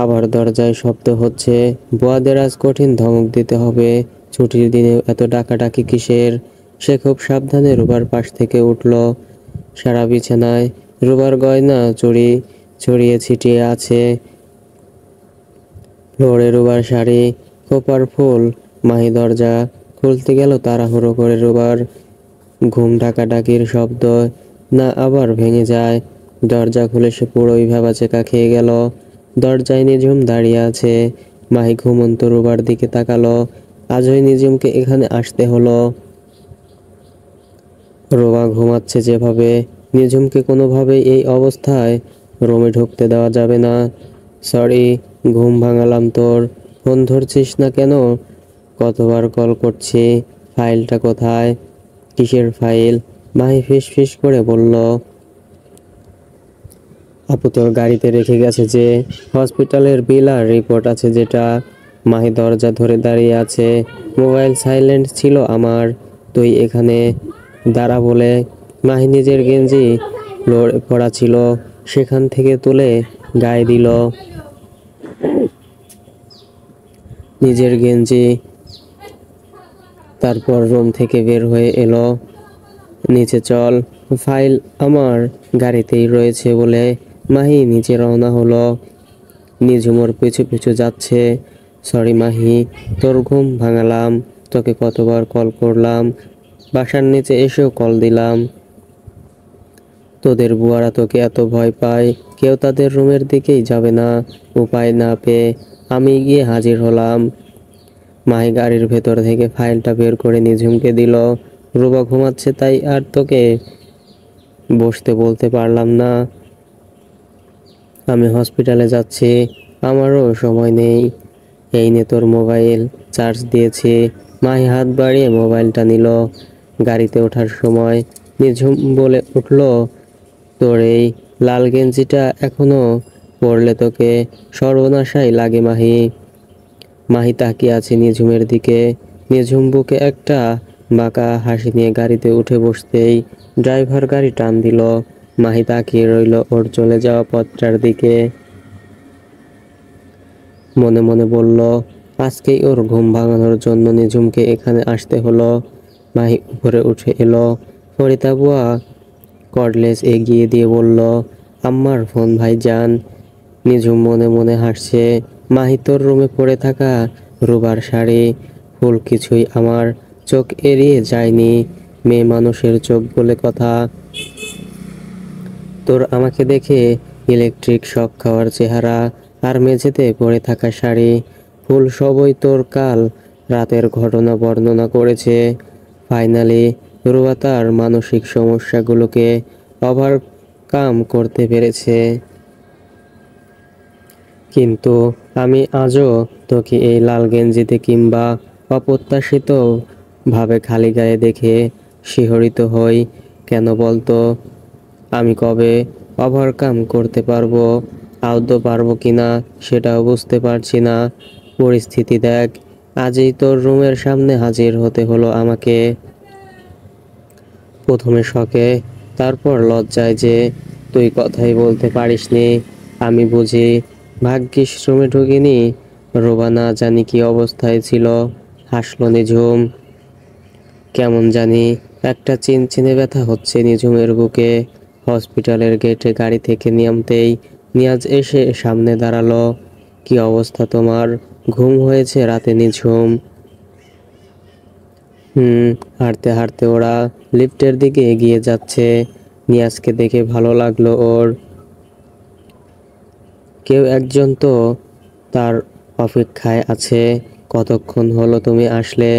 আবার দরজায় শব্দ হচ্ছে। বুয়াদের আজ কঠিন ধমক দিতে হবে। ছুটির দিনে এত ডাকাডাকি কিসের? সে খুব সাবধানে রুবার পাশ থেকে উঠল। সারা বিছানায় রুবার গয়না চুড়ি ছড়িয়ে ছিটিয়ে আছে। ফ্লোরে রুবার শাড়ি, খোপার ফুল। মাহি দরজা খুলতে গেল তাড়াহুড়ো করে। রুবার ঘুম ডাকাডাকির শব্দ না আবার ভেঙে যায়। দরজা খুলে সে পুরোই ভ্যাবাচেকা খেয়ে গেল। দরজায় নিঝুম দাঁড়িয়ে আছে। মাহি ঘুমন্ত রুবার দিকে তাকালো। আজই নিঝুমকে এখানে আসতে হলো। রোবা ঘুমাচ্ছে যেভাবে, নিঝুমকে কোনোভাবেই এই অবস্থায় রুমে ঢুকতে দেওয়া যাবে না। সরি, ঘুম ভাঙালাম তোর। ফোন ধরছিস না কেন? কতবার কল করছি। ফাইলটা কোথায়? কিসের ফাইল? মাহি ফিসফিস করে বলল, আপু তোর গাড়িতে রেখে গেছে যে। হসপিটালের বিল আর রিপোর্ট আছে যেটা। মাহি দরজা ধরে দাঁড়িয়ে আছে। মোবাইল সাইলেন্ট ছিল আমার। তুই এখানে দাঁড়া বলে মাহি নিজের গেঞ্জি ফ্লোরে পড়া ছিল সেখান থেকে তুলে গায়ে দিল। নিজের গেঞ্জি। তারপর রুম থেকে বের হয়ে এলো। নিচে চল, ফাইল আমার গাড়িতেই রয়েছে বলে মাহি নিচে রওনা হলো। নিঝুমোর পিছু পিছু যাচ্ছে। সরি মাহি, তোর ঘুম ভাঙালাম। তোকে কতবার কল করলাম, বাসার নিচে এসেও কল দিলাম। তোদের বুয়ারা তোকে এত ভয় পায়, কেউ তাদের রুমের দিকেই যাবে না। উপায় না পেয়ে আমি গিয়ে হাজির হলাম। মাহি গাড়ির ভেতর থেকে ফাইলটা বের করে নিঝুমকে দিল। রুবা ঘুমাচ্ছে তাই আর তোকে বসতে বলতে পারলাম না। আমি হসপিটালে যাচ্ছি, আমারও সময় নেই। এই নে তোর মোবাইল, চার্জ দিয়েছি। মাহি হাত বাড়িয়ে মোবাইলটা নিল। গাড়িতে ওঠার সময় নিঝুম বলে উঠল, তোর এই লাল গেঞ্জিটা এখনো পরলে তোকে সর্বনাশাই লাগে মাহি। মাহি তাকিয়ে আছে নিঝুমের দিকে। নিঝুম বুকে একটা বাঁকা হাসি নিয়ে গাড়িতে উঠে বসতেই ড্রাইভার গাড়ি টান দিল। মাহি তাকিয়ে রইল ওর চলে যাওয়া পথটার দিকে। মনে মনে বলল, আজকেই ওর ঘুম ভাঙানোর জন্য নিঝুমকে এখানে আসতে হলো। মাহি উপরে উঠে এলো। ফরিদা বুয়া কর্ডলেস এগিয়ে দিয়ে বলল, আম্মার ফোন ভাইজান। নিঝুম মনে মনে হাসছে। মাহি তোর রুমে পড়ে থাকা রুবার শাড়ি, ফুল কিছুই আমার চোখ এড়িয়ে যায়নি। মেয়ে মানুষের চোখ বলে কথা। তোর আমাকে দেখে ইলেকট্রিক শক খাওয়ার চেহারা, আর মেঝেতে পড়ে থাকা শাড়ি, ফুল সবই তোর কাল রাতের ঘটনা বর্ণনা করেছে। ফাইনালি রুবা তার মানসিক সমস্যাগুলোকে ওভারকাম করতে পেরেছে। কিন্তু আমি আজও তোকে এই লাল গেঞ্জিতে কিংবা অপ্রত্যাশিত ভাবে খালি গায়ে দেখে শিহরিত হই কেন বলতো? আমি কবে ওভারকাম করতে পারবো, আদৌ পারবো কিনা সেটাও বুঝতে পারছি না। পরিস্থিতি দেখ, আজই তোর রুমের সামনে হাজির হতে হলো আমাকে। প্রথমে শকে, তারপর লজ্জায় যে তুই কথাই বলতে পারিসনি। আমি বুঝি ভাগ্যিস রুমে ঢুকিনি। রোবা না জানি কি অবস্থায় ছিল। হাসলো নিঝুম। কেমন জানি একটা চিনচিনে ব্যথা হচ্ছে নিঝুমের বুকে। হসপিটালের গেটে গাড়ি থেকে নামতেই নিয়াজ এসে সামনে দাঁড়ালো। কি অবস্থা তোমার? ঘুম হয়েছে রাতে নিঝুম? হাঁটতে হাঁটতে ওরা লিফটের দিকে এগিয়ে যাচ্ছে। নিয়াজকে দেখে ভালো লাগলো ওর। কেউ একজন তো তার অপেক্ষায় আছে। কতক্ষণ হলো তুমি আসলে?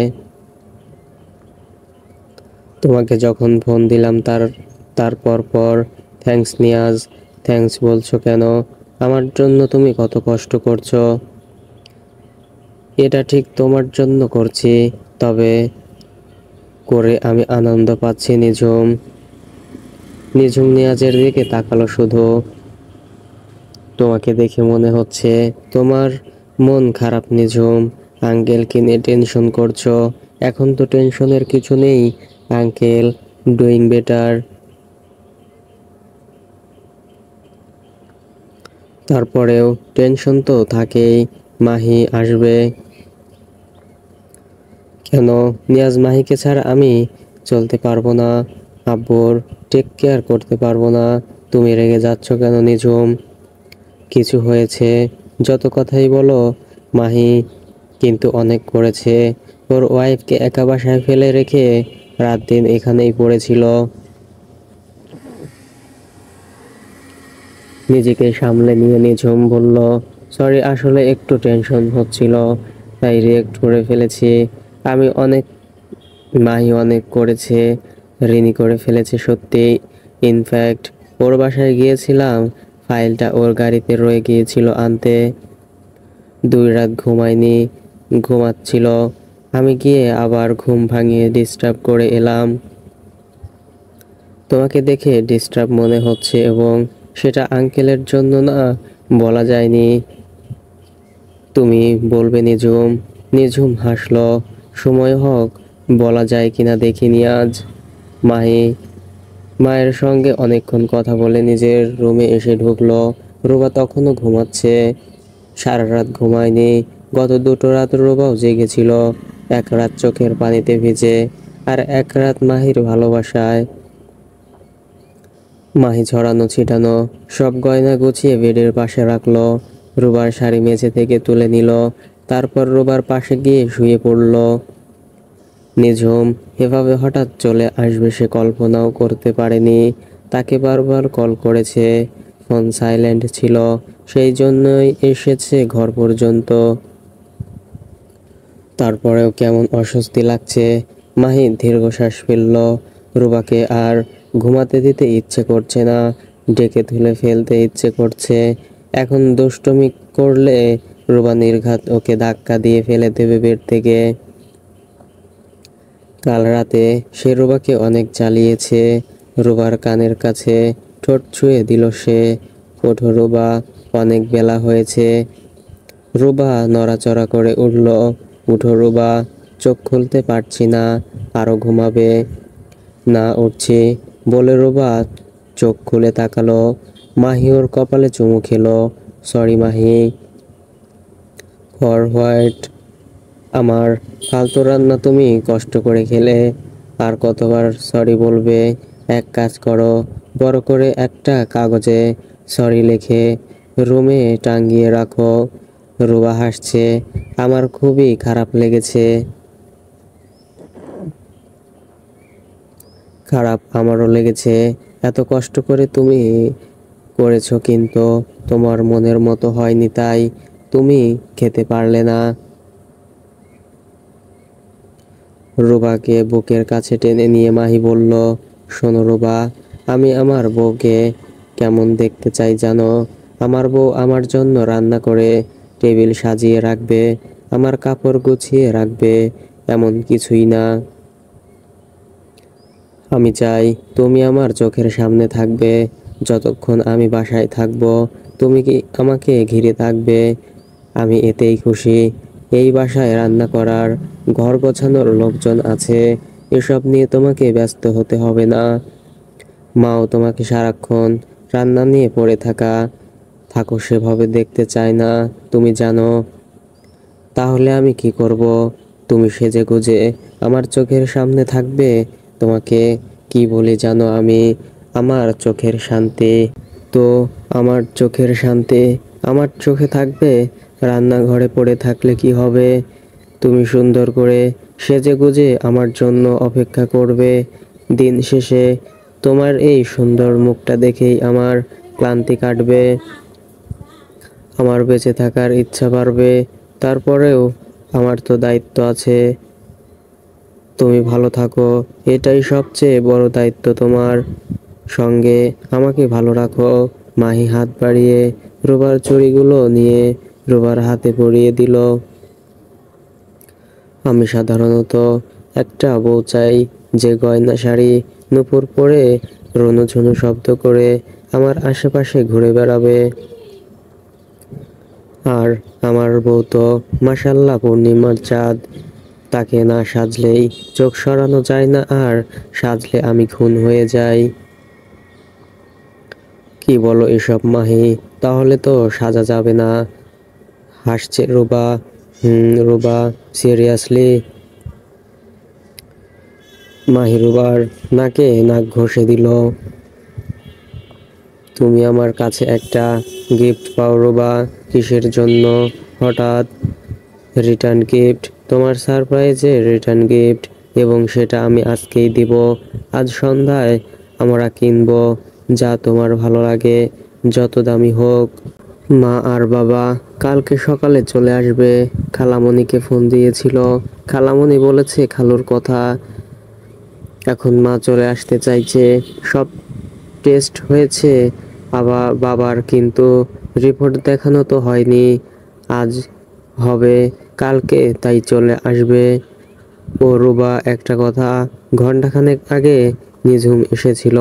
তোমাকে যখন ফোন দিলাম তারপর পর। থ্যাঙ্কস নিয়াজ। থ্যাঙ্কস বলছো কেন? আমার জন্য তুমি কত কষ্ট করছো। এটা ঠিক তোমার জন্য করছি, তবে করে আমি আনন্দ পাচ্ছি নিঝুম। নিঝুম নিয়াজের দিকে তাকালো শুধু। তোমাকে দেখে মনে হচ্ছে তোমার মন খারাপ নিঝুম। আঙ্কেলকে নিয়ে টেনশন করছো। এখন তো টেনশনের কিছু নেই, আঙ্কেল ডুইং বেটার। তারপরেও টেনশন তো থাকেই। মাহি আসবে কেন? নিয়াজ মাহিকে ছাড়া আমি চলতে পারবো না, আব্বুর টেক কেয়ার করতে পারবো না। তুমি রেগে যাচ্ছ কেন নিঝুম? কিছু হয়েছে? যত কথাই বলো মাহি কিন্তু অনেক করেছে। ওর ওয়াইফকে একা বাসায় ফেলে রেখে রাত দিন এখানেই পড়েছিল। নিজেকে সামলে নিয়ে নিঝুম বলল, সরি, আসলে একটু টেনশন হচ্ছিল তাই রিয়েক্ট করে ফেলেছি। আমি অনেক, মাহি অনেক করেছে, ঋণী করে ফেলেছে সত্যি। ইনফ্যাক্ট ওর বাসায় গিয়েছিলাম, ফাইলটা ওর গাড়িতে রয়ে গিয়েছিল আনতে। 2 রাত ঘুমায়নি, ঘুমাচ্ছিল। আমি গিয়ে আবার ঘুম ভাঙিয়ে ডিস্টার্ব করে এলাম। তোমাকে দেখে ডিস্টার্ব মনে হচ্ছে এবং সেটা আঙ্কেলের জন্য না, বলা যায়নি। তুমি বলবে নিঝুম। নিঝুম হাসলো। সময় হোক, বলা যায় কিনা দেখিনি আজ। মাহি মায়ের সঙ্গে অনেকক্ষণ কথা বলে নিজের রুমে এসে ঢুকলো। রুবা তখনও ঘুমাচ্ছে, সারা রাত ঘুমায়নি। গত 2 রাত রুবাও জেগেছিল, 1 রাত চোখের পানিতে ভিজে, আর 1 রাত মাহির ভালোবাসায়। মাহি ছড়ানো ছিটানো সব গয়না গুছিয়ে বেডের পাশে রাখলো। রুবার শাড়ি মেঝে থেকে তুলে নিল, তারপর রুবার পাশে গিয়ে শুয়ে পড়ল। নিঝুম এভাবে হঠাৎ চলে আসবে সে কল্পনাও করতে পারেনি। তাকে বারবার কল করেছে, ফোন সাইলেন্ট ছিল, সেই জন্যই এসেছে ঘর পর্যন্ত। তারপরেও কেমন অস্বস্তি লাগছে। মাহি দীর্ঘশ্বাস ফেলল। রুবাকে আর ঘুমাতে দিতে ইচ্ছে করছে না, ডেকে তুলে ফেলতে ইচ্ছে করছে। এখন দুষ্টুমি করলে রুবা নির্ঘাত ওকে ধাক্কা দিয়ে ফেলে দেবে বেড থেকে। কাল রাতে সে রুবাকে অনেক জ্বালিয়েছে। রুবার কানের কাছে ঠোঁট ছুঁয়ে দিল সে। ওঠো রুবা, অনেক বেলা হয়েছে। রুবা নড়াচড়া করে উঠল। উঠো রুবা, চোখ খুলতে পারছি না, আরো ঘুমাবে? না, উঠছি বলে রুবা চোখ খুলে তাকালো। মাহি ওর কপালে চুমু খেলো। সরি মাহি। For what? আমার ফালতু রান্না তুমি কষ্ট করে খেলে, আর কতবার সরি বলবে? এক কাজ করো, বড় করে একটা কাগজে সরি লিখে রুমে টাঙিয়ে রাখো। রুবা হাসছে। আমার খুবই খারাপ লেগেছে। খারাপ আমারও লেগেছে। এত কষ্ট করে তুমি করেছো, কিন্তু তোমার মনের মতো হয়নি, তাই তুমি খেতে পারলে না। রুবাকে বুকের কাছে টেনে নিয়ে মাহি বলল, শোনো রুবা, আমি আমার বউকে কেমন দেখতে চাই জানো? আমার বউ আমার জন্য রান্না করে টেবিল সাজিয়ে রাখবে, আমার কাপড় গুছিয়ে রাখবে, এমন কিছুই না। আমি চাই তুমি আমার চোখের সামনে থাকবে। যতক্ষণ আমি বাসায় থাকবো তুমি কি আমাকে ঘিরে থাকবে। আমি এতেই খুশি। এই বাসায় রান্না করার, ঘর গোছানোর লোকজন আছে। এসব নিয়ে তোমাকে ব্যস্ত হতে হবে না। মাও তোমাকে সারাক্ষণ রান্না নিয়ে পড়ে থাকো সেভাবে দেখতে চায় না, তুমি জানো। তাহলে আমি কি করব? তুমি সেজে গুজে আমার চোখের সামনে থাকবে। তোমাকে কি বলি জানো আমি? আমার চোখের শান্তি। তো আমার চোখের শান্তি আমার চোখে থাকবে। রান্নাঘরে পড়ে থাকলে কি হবে? তুমি সুন্দর করে সেজে গুজে আমার জন্য অপেক্ষা করবে। দিন শেষে তোমার এই সুন্দর মুখটা দেখেই আমার ক্লান্তি কাটবে, আমার বেঁচে থাকার ইচ্ছা বাড়বে। তারপরেও আমার তো দায়িত্ব আছে। তুমি ভালো থাকো, এটাই সবচেয়ে বড় দায়িত্ব তোমার। সঙ্গে আমাকে ভালো রাখো। মাহি হাত বাড়িয়ে রুবার চুড়িগুলো নিয়ে রুবার হাতে পরিয়ে দিল। আমি সাধারণত একটা বউ চাই, যে গয়না শাড়ি নূপুর পরে রুনুঝুনু শব্দ করে আমার আশেপাশে ঘুরে বেড়াবে। আর আমার বউ তো মাশাআল্লাহ পূর্ণিমার চাঁদ। তাকে না সাজলেই চোখ সরানো যায় না, আর সাজলে আমি খুন হয়ে যাই। কি বলো এসব মাহি? তাহলে তো সাজা যাবে না। হাসছে রুবা। রুবা, সিরিয়াসলি? মাহি রুবার নাকে নাক ঘষে দিল। তুমি আমার কাছে একটা গিফট পাও রুবা। কিসের জন্য হঠাৎ? রিটার্ন গিফট, তোমার সারপ্রাইজে রিটার্ন গিফট, এবং সেটা আমি আজকেই দিব। আজ সন্ধ্যায় আমরা কিনবো, যা তোমার ভালো লাগে, যত দামি হোক। মা আর বাবা কালকে সকালে চলে আসবে। খালামণিকে ফোন দিয়েছিল, খালামণি বলেছে খালুর কথা। এখন মা চলে আসতে চাইছে। সব টেস্ট হয়েছে বাবার, কিন্তু রিপোর্ট দেখানো তো হয়নি। আজ হবে, কালকে তাই চলে আসবে। ও রুবা, একটা কথা, ঘন্টাখানেক আগে নিঝুম এসেছিল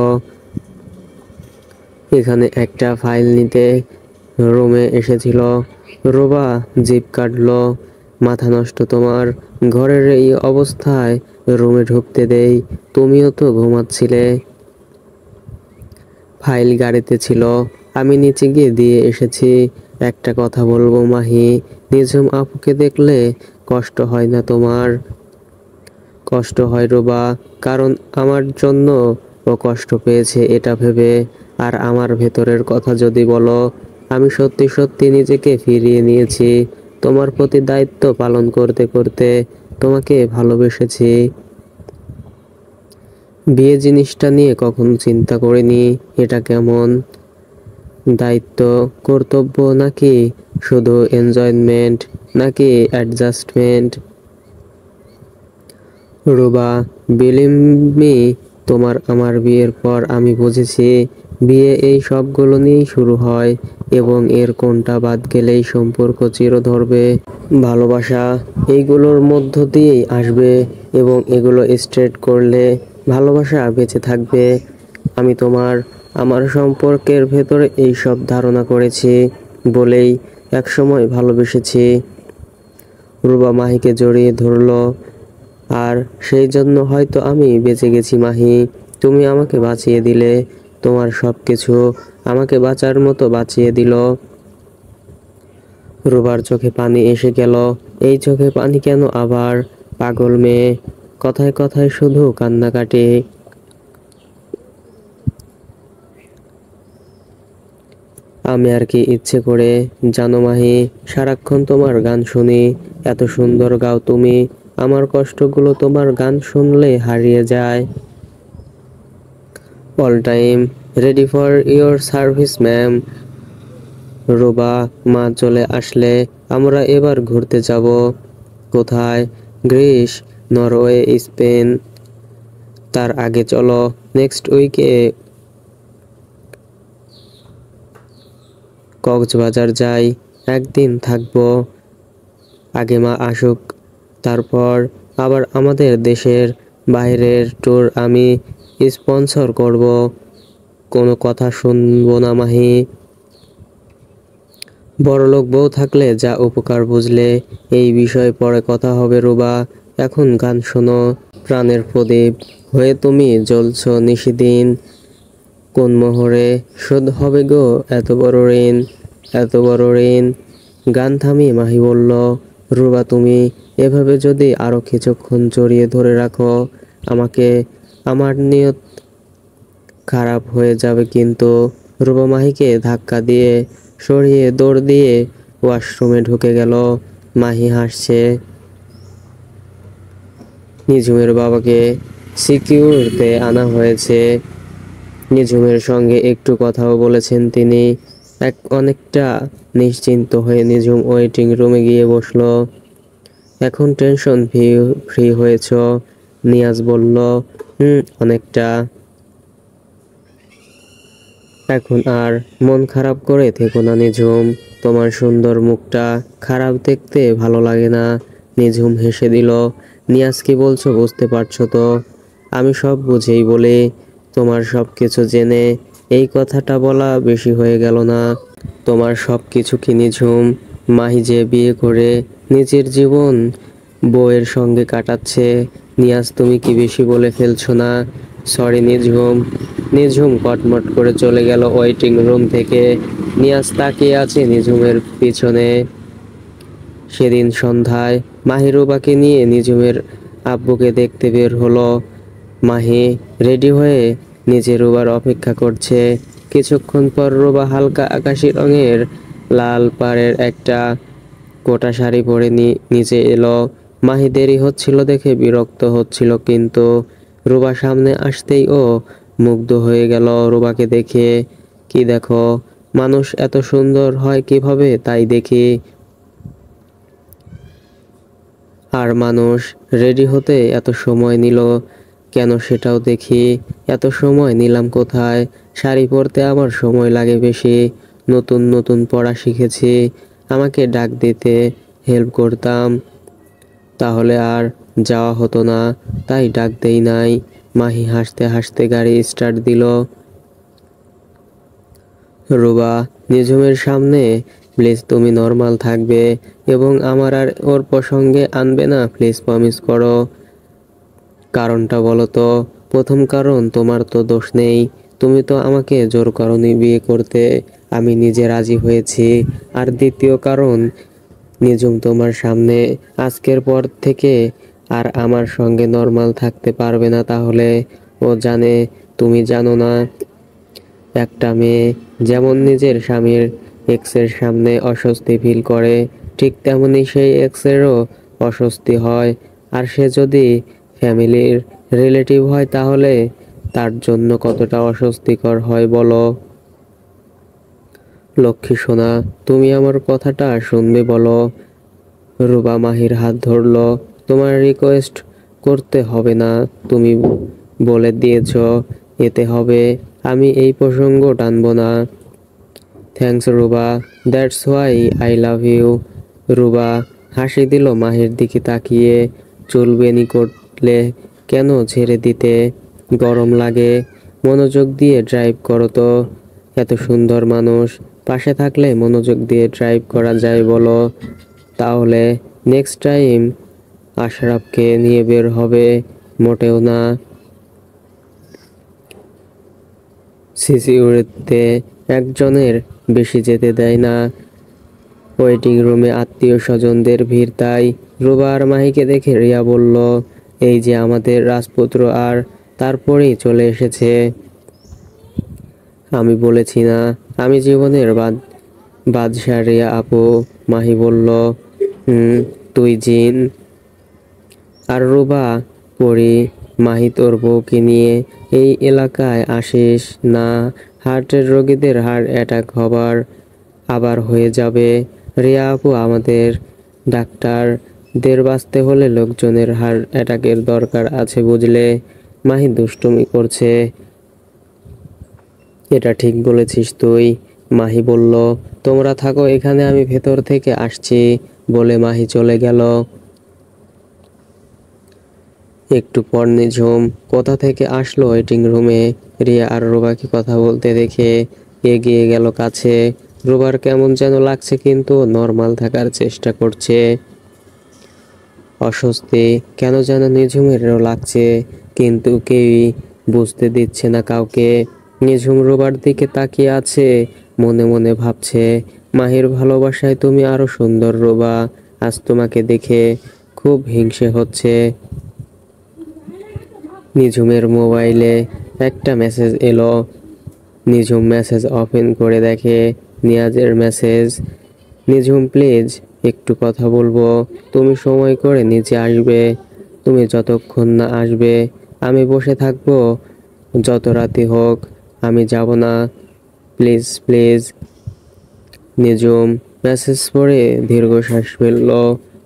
এখানে একটা ফাইল নিতে। রুমে এসেছিল। রুবা জিভ কাটলো। মাথা নষ্ট তোমার? ঘরের এই অবস্থায় রুমে ঢুকতে দেই? তুমিও তো ঘুমাচ্ছিলে। ফাইল গাড়িতে ছিল, আমি নিচে গিয়ে দিয়ে এসেছি। একটা কথা বলবো মাহি, নিঝুম আপুকে দেখলে কষ্ট হয় না তোমার? কষ্ট হয় রুবা, কারণ আমার জন্য ও কষ্ট পেয়েছে এটা ভেবে। আর আমার ভেতরের কথা যদি বলো, আমি সত্যি সত্যি নিজেকে ফিরিয়ে নিয়েছি। তোমার প্রতি দায়িত্ব পালন করতে করতে তোমাকে ভালোবেসেছি। বিয়ে জিনিসটা নিয়ে কখনো চিন্তা করিনি। এটা কেমন দায়িত্ব, কর্তব্য, নাকি শুধু এনজয়মেন্ট, নাকি অ্যাডজাস্টমেন্ট? রুবা, বিলিভ মি, তোমার আমার বিয়ের পর আমি বুঝেছি বিয়ে এই সবগুলো নিয়েই শুরু হয় এবং এর কোনটা বাদ গেলেই সম্পর্ক চির ধরবে। ভালোবাসা এইগুলোর মধ্য দিয়েই আসবে এবং এগুলো স্ট্রেট করলে ভালোবাসা বেঁচে থাকবে। আমি আমার সম্পর্কের ভেতরে এই সব ধারণা করেছি বলেই একসময় ভালোবেসেছি। রুবা মাহিকে জড়িয়ে ধরলো। আর সেই জন্য হয়তো আমি বেঁচে গেছি মাহি। তুমি আমাকে বাঁচিয়ে দিলে, তোমার সব কিছু আমাকে বাঁচার মতো বাঁচিয়ে দিল। রুবার চোখে পানি এসে গেল। এই চোখে পানি কেন আবার? পাগল মেয়ে, কথায় কথায় শুধু কান্নাকাটি। আমি আর কি ইচ্ছে করে জানো মাহি, সারাক্ষণ তোমার গান শুনি। এত সুন্দর গাও তুমি, আমার কষ্টগুলো তোমার গান শুনলে হারিয়ে যায়। All time ready for your service ma'am. Ruba, মা চলে আসলে আমরা এবার ঘুরতে যাব। কোথায়? Greece, Norway, Spain. তার আগে চলো নেক্সট উইকে কক্সবাজার যাই। একদিন থাকবো। আগে মা আসুক, তারপর আবার আমাদের দেশের বাইরের ট্যুর আমি স্পন্সর করব। কোনো কথা শুনবো না মাহি। বড়লোক বউ থাকলে যা উপকার বুঝলে। এই বিষয়ে পরে কথা হবে রুবা, এখন গান শোনো। প্রাণের প্রদীপ হয়ে তুমি জ্বলছো নিশিদিন, কোন মোহরে শোধ হবে গো এত বড় ঋণ, এত বড় ঋণ। গান থামিয়ে মাহি বলল, রুবা তুমি এভাবে যদি আরো কিছুক্ষণ জড়িয়ে ধরে রাখো আমাকে, আমার নিয়ত খারাপ হয়ে যাবে কিন্তু। রুবা মাহিকে ধাক্কা দিয়ে সরিয়ে দৌড় দিয়ে ওয়াশরুমে ঢুকে গেল। মাহি হাসছে। নিঝুমের বাবাকে সিকিউরিতে আনা হয়েছে। নিঝুমের সঙ্গে একটু কথাও বলেছেন তিনি। অনেকটা নিশ্চিন্ত হয়ে নিঝুম ওয়েটিং রুমে গিয়ে বসলো। এখন টেনশন ফ্রি হয়েছ? নিয়াজ বলল, অনেকটা। এখন আর মন খারাপ করে থেকো না নিঝুম, তোমার সুন্দর মুখটা খারাপ দেখতে ভালো লাগে না। নিঝুম হেসে দিল। নিয়াজ কি বলছো বুঝতে পারছো তো? আমি সব বুঝেই বলি। তোমার সব কিছু জেনে এই কথাটা বলা বেশি হয়ে গেল না? তোমার সব কিছু কি নিঝুম? মাহি যে বিয়ে করে নিজের জীবন বউয়ের সঙ্গে কাটাচ্ছে, নিয়াজ তুমি কি বেশি বলে ফেলছো না? সরি নিঝুম। নিঝুম কটমট করে চলে গেল ওয়েটিং রুম থেকে। নিয়াজ তাকিয়ে আছে নিঝুমের পিছনে। সেদিন সন্ধ্যায় মাহি রুবাকে নিয়ে নিঝুমের আব্বুকে দেখতে বের হলো। মাহি রেডি হয়ে নিচে রুবার অপেক্ষা করছে। কিছুক্ষণ পর রুবা হালকা আকাশি রঙের লাল পাড়ের একটা কোটা শাড়ি পরে নিচে এলো। মাহি দেরি হচ্ছিল দেখে বিরক্ত হচ্ছিল, কিন্তু রুবা সামনে আসতেই ও মুগ্ধ হয়ে গেল রুবাকে দেখে। কি দেখো, মানুষ এত সুন্দর হয় কিভাবে তাই দেখি। আর মানুষ রেডি হতে এত সময় নিল কেন সেটাও দেখি। এত সময় নিলাম কোথায়? শাড়ি পরতে আমার সময় লাগে বেশি। নতুন নতুন পড়া শিখেছি, আমাকে ডাক দিতে হেল্প করতাম, তাহলে আর যাওয়া হতো না, তাই ডাক দেই নাই। মাহি হাসতে হাসতে গাড়ি স্টার্ট দিল। রুবা নিঝুমের সামনে, প্লিজ তুমি নর্মাল থাকবে এবং আমার আর ওর প্রসঙ্গে আনবে না, প্লিজ প্রমিস করো। কারণটা বলো তো? প্রথম কারণ, তোমার তো দোষ নেই, তুমি তো আমাকে জোর করোনি বিয়ে করতে, আমি নিজে রাজি হয়েছি। আর দ্বিতীয় কারণ, নিঝুম তোমার সামনে আজকের পর থেকে আর আমার সঙ্গে নর্মাল থাকতে পারবে না। তাহলে ও জানে, তুমি জানো না। একটা মেয়ে যেমন নিজের স্বামীর এক্সের সামনে অস্বস্তি ফিল করে, ঠিক তেমনি সেই এক্সেরও অস্বস্তি হয়। আর সে যদি ফ্যামিলির রিলেটিভ হয় তাহলে তার জন্য কতটা অস্বস্তিকর হয় বলো। লক্ষ্মী সোনা, তুমি আমার কথাটা শুনবে বলো। রুবা মাহির হাত ধরল। তোমার রিকোয়েস্ট করতে হবে না, তুমি বলে দিয়েছ এতে হবে, আমি এই প্রসঙ্গ টানবো না। Thanks Ruba, that's why I love you. Ruba হাসি দিল মাহির দিকে তাকিয়ে। চুল বেনি করলে কেন ছেড়ে দিতে? গরম লাগে। মনোযোগ দিয়ে ড্রাইভ করো তো। এত সুন্দর মানুষ পাশে থাকলে মনোযোগ দিয়ে ড্রাইভ করা যায় বলো? তাহলে নেক্সট টাইম আশরাফকে নিয়ে বের হবে? মোটেও না। সিসিউরিতে একজনের বেশি যেতে দেয় না। ওয়েটিং রুমে আত্মীয় স্বজনদের ভিড়, তাই রুবা আর মাহিকে দেখে রিয়া বলল, এই যে আমাদের রাজপুত্র, আর তারপরেই চলে এসেছে। আমি বলেছি না আমি জীবনের বাদশা। রিয়া আপু। মাহি বলল, তুই জিন। আর রুবা পড়ি। মাহি তোর বউকে নিয়ে এই এলাকায় আসিস না, হার্টের রোগীদের হার্ট অ্যাটাক আবার হয়ে যাবে। রিয়া আপু, আমাদের ডাক্তারদের বাঁচতে হলে লোকজনের হার্ট অ্যাটাকের দরকার আছে বুঝলে? মাহি দুষ্টুমি করছে। এটা ঠিক বলেছিস তুই। মাহি বলল, তোমরা থাকো এখানে, আমি ভেতর থেকে আসছি বলে মাহি চলে গেল। একটু পর নিঝুম কোথা থেকে আসলো ওয়েটিং রুমে। রিয়া আর রুবাকে কথা বলতে দেখে এগিয়ে গেল কাছে। রুবার কেমন যেন লাগছে, কিন্তু নর্মাল থাকার চেষ্টা করছে। অস্বস্তি কেন যেন নিঝুমেরও লাগছে, কিন্তু কেউই বুঝতে দিচ্ছে না কাউকে। নিঝুম রুবার দিকে তাকিয়ে আছে, মনে মনে ভাবছে, মাহির ভালোবাসায় তুমি আরো সুন্দর রুবা, আজ তোমাকে দেখে খুব হিংসে হচ্ছে। নিঝুমের মোবাইলে একটা মেসেজ এলো। নিঝুম মেসেজ ওপেন করে দেখে নিয়াজের মেসেজ। নিঝুম প্লিজ একটু কথা বলবো, তুমি সময় করে নিচে আসবে। তুমি যতক্ষণ না আসবে আমি বসে থাকবো, যত রাতি হোক আমি যাব না, প্লিজ প্লিজ। নিঝুম মেসেজ পড়ে দীর্ঘশ্বাস ফেলল।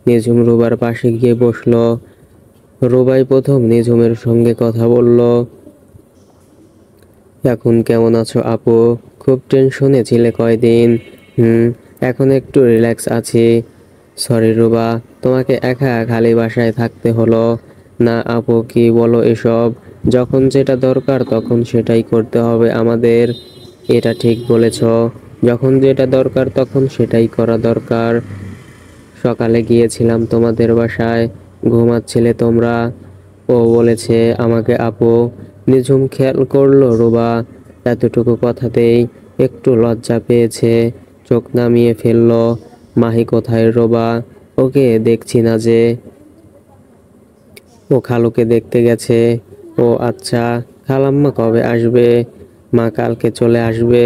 নিঝুম রুবার পাশে গিয়ে বসলো। রুবাই প্রথম নিঝুমের সঙ্গে কথা বলল। এখন কেমন আছো আপু? খুব টেনশনে ছিলে কয়দিন? এখন একটু রিল্যাক্স আছি। সরি রুবা, তোমাকে একা খালি বাসায় থাকতে হলো। না আপু, কি বলো এসব? যখন যেটা দরকার তখন সেটাই করতে হবে আমাদের। এটা ঠিক বলেছ, যখন যেটা দরকার তখন সেটাই করা দরকার। সকালে গিয়েছিলাম তোমাদের বাসায়, ঘুমাচ্ছিলে তোমরা। ও বলেছে আমাকে আপু। নিঝুম খেয়াল করলো রুবা এতটুকু কথাতেই একটু লজ্জা পেয়েছে, চোখ নামিয়ে ফেললো। মাহি কোথায় রুবা? ওকে দেখছি না যে। ও খালুকে দেখতে গেছে। ও আচ্ছা, খালাম্মা কবে আসবে? মা কালকে চলে আসবে।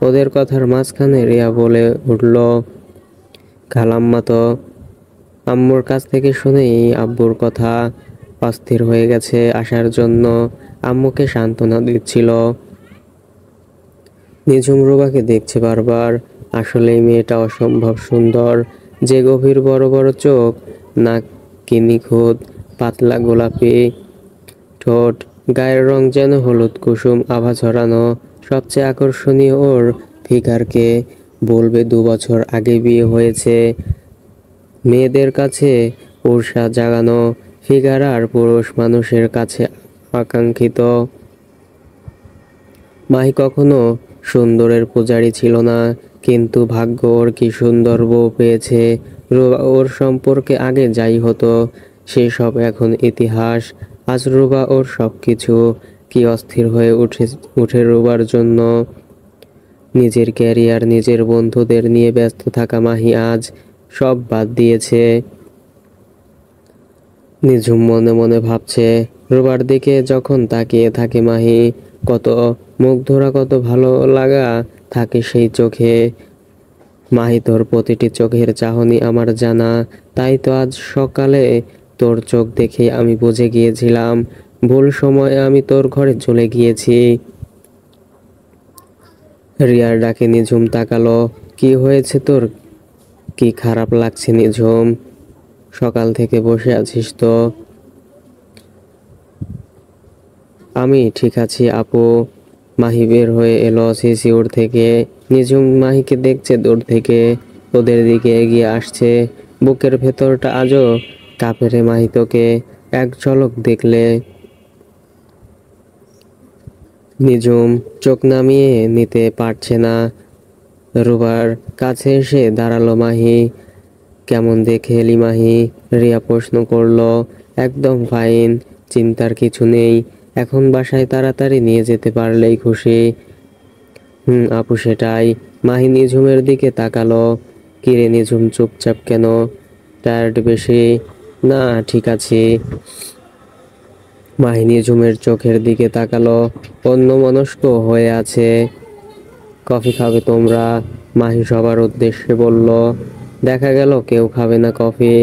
ওদের কথার মাঝখানে রিয়া বলে উঠল, খালাম্মা তো আম্মুর কাছ থেকে শুনেই আব্বুর কথা অস্থির হয়ে গেছে আসার জন্য, আম্মুকে সান্ত্বনা দিচ্ছিল। নিঝুম রুবাকে দেখছে বারবার। আসলেই মেয়েটা অসম্ভব সুন্দর, যে গভীর বড় বড় চোখ, নাক কি নিখুঁত, পাতলা গোলাপি ঠোঁট, গায়ের রং যেন হলুদ কুসুম আভা ছড়ানো। সবচেয়ে আকর্ষণীয় ওর ফিগারকে বলবে 2 বছর আগে বিয়ে হয়েছে। মেয়েদের কাছে ঈর্ষা জাগানো ফিগার, আর পুরুষ মানুষের কাছে আকাঙ্ক্ষিত। মাহি কখনো সুন্দরের পূজারি ছিল না, কিন্তু ভাগ্য ওর কি সুন্দর বউ পেয়েছে। রুবা ওর সম্পর্কে আগে যাই হতো সেসব এখন ইতিহাস। আজ রুবা ওর সবকিছু। কি অস্থির হয়ে উঠে রুবার জন্য। নিজের ক্যারিয়ার, নিজের বন্ধুদের নিয়ে ব্যস্ত থাকা মাহি আজ সব বাদ দিয়েছে। নিঝুম মনে মনে ভাবছে, রুবার দিকে যখন তাকিয়ে থাকে মাহি, কত মুগ্ধরা, কত ভালো লাগা থাকে সেই চোখে। মাহি, তোর প্রতিটি চোখের চাহনি আমার জানা, তাই তো আজ সকালে তোর চোখ দেখে আমি বুঝে গিয়েছিলাম ভুল সময়ে আমি তোর ঘরে চলে গিয়েছি। রিয়ার ডাকে নিঝুম তাকালো। কি হয়েছে তোর? কি খারাপ লাগছে নিঝুম? সকাল থেকে বসে আছিস তো? আমি ঠিক আছি আপু। মাহি বের হয়ে এলো সিসিউর থেকে। নিঝুম মাহিকে দেখছে দূর থেকে, ওদের দিকে এগিয়ে আসছে। বুকের ভেতরটা আজও কাঁপে রে মাহি, তোকে এক ঝলক দেখলে। নিঝুম চোখ নামিয়ে নিতে পারছে না। রুবার কাছে এসে দাঁড়ালো মাহি। কেমন দেখে এলি মাহি? রিয়া প্রশ্ন করলো। একদম ফাইন, চিন্তার কিছু নেই। এখন বাসায় তাড়াতাড়ি নিয়ে যেতে পারলেই খুশি। আপু সেটাই। মাহি নিঝুমের দিকে তাকালো। কিরে নিঝুম, চুপচাপ কেন? টায়ার্ড বেশি? না, ঠিক আছি। মাহি নিঝুমের চোখের দিকে তাকালো, অন্যমনস্ক হয়ে আছে। কফি খাবে তোমরা? মাহি সবার উদ্দেশ্যে বলল। দেখা গেল কেউ খাবে না কফি।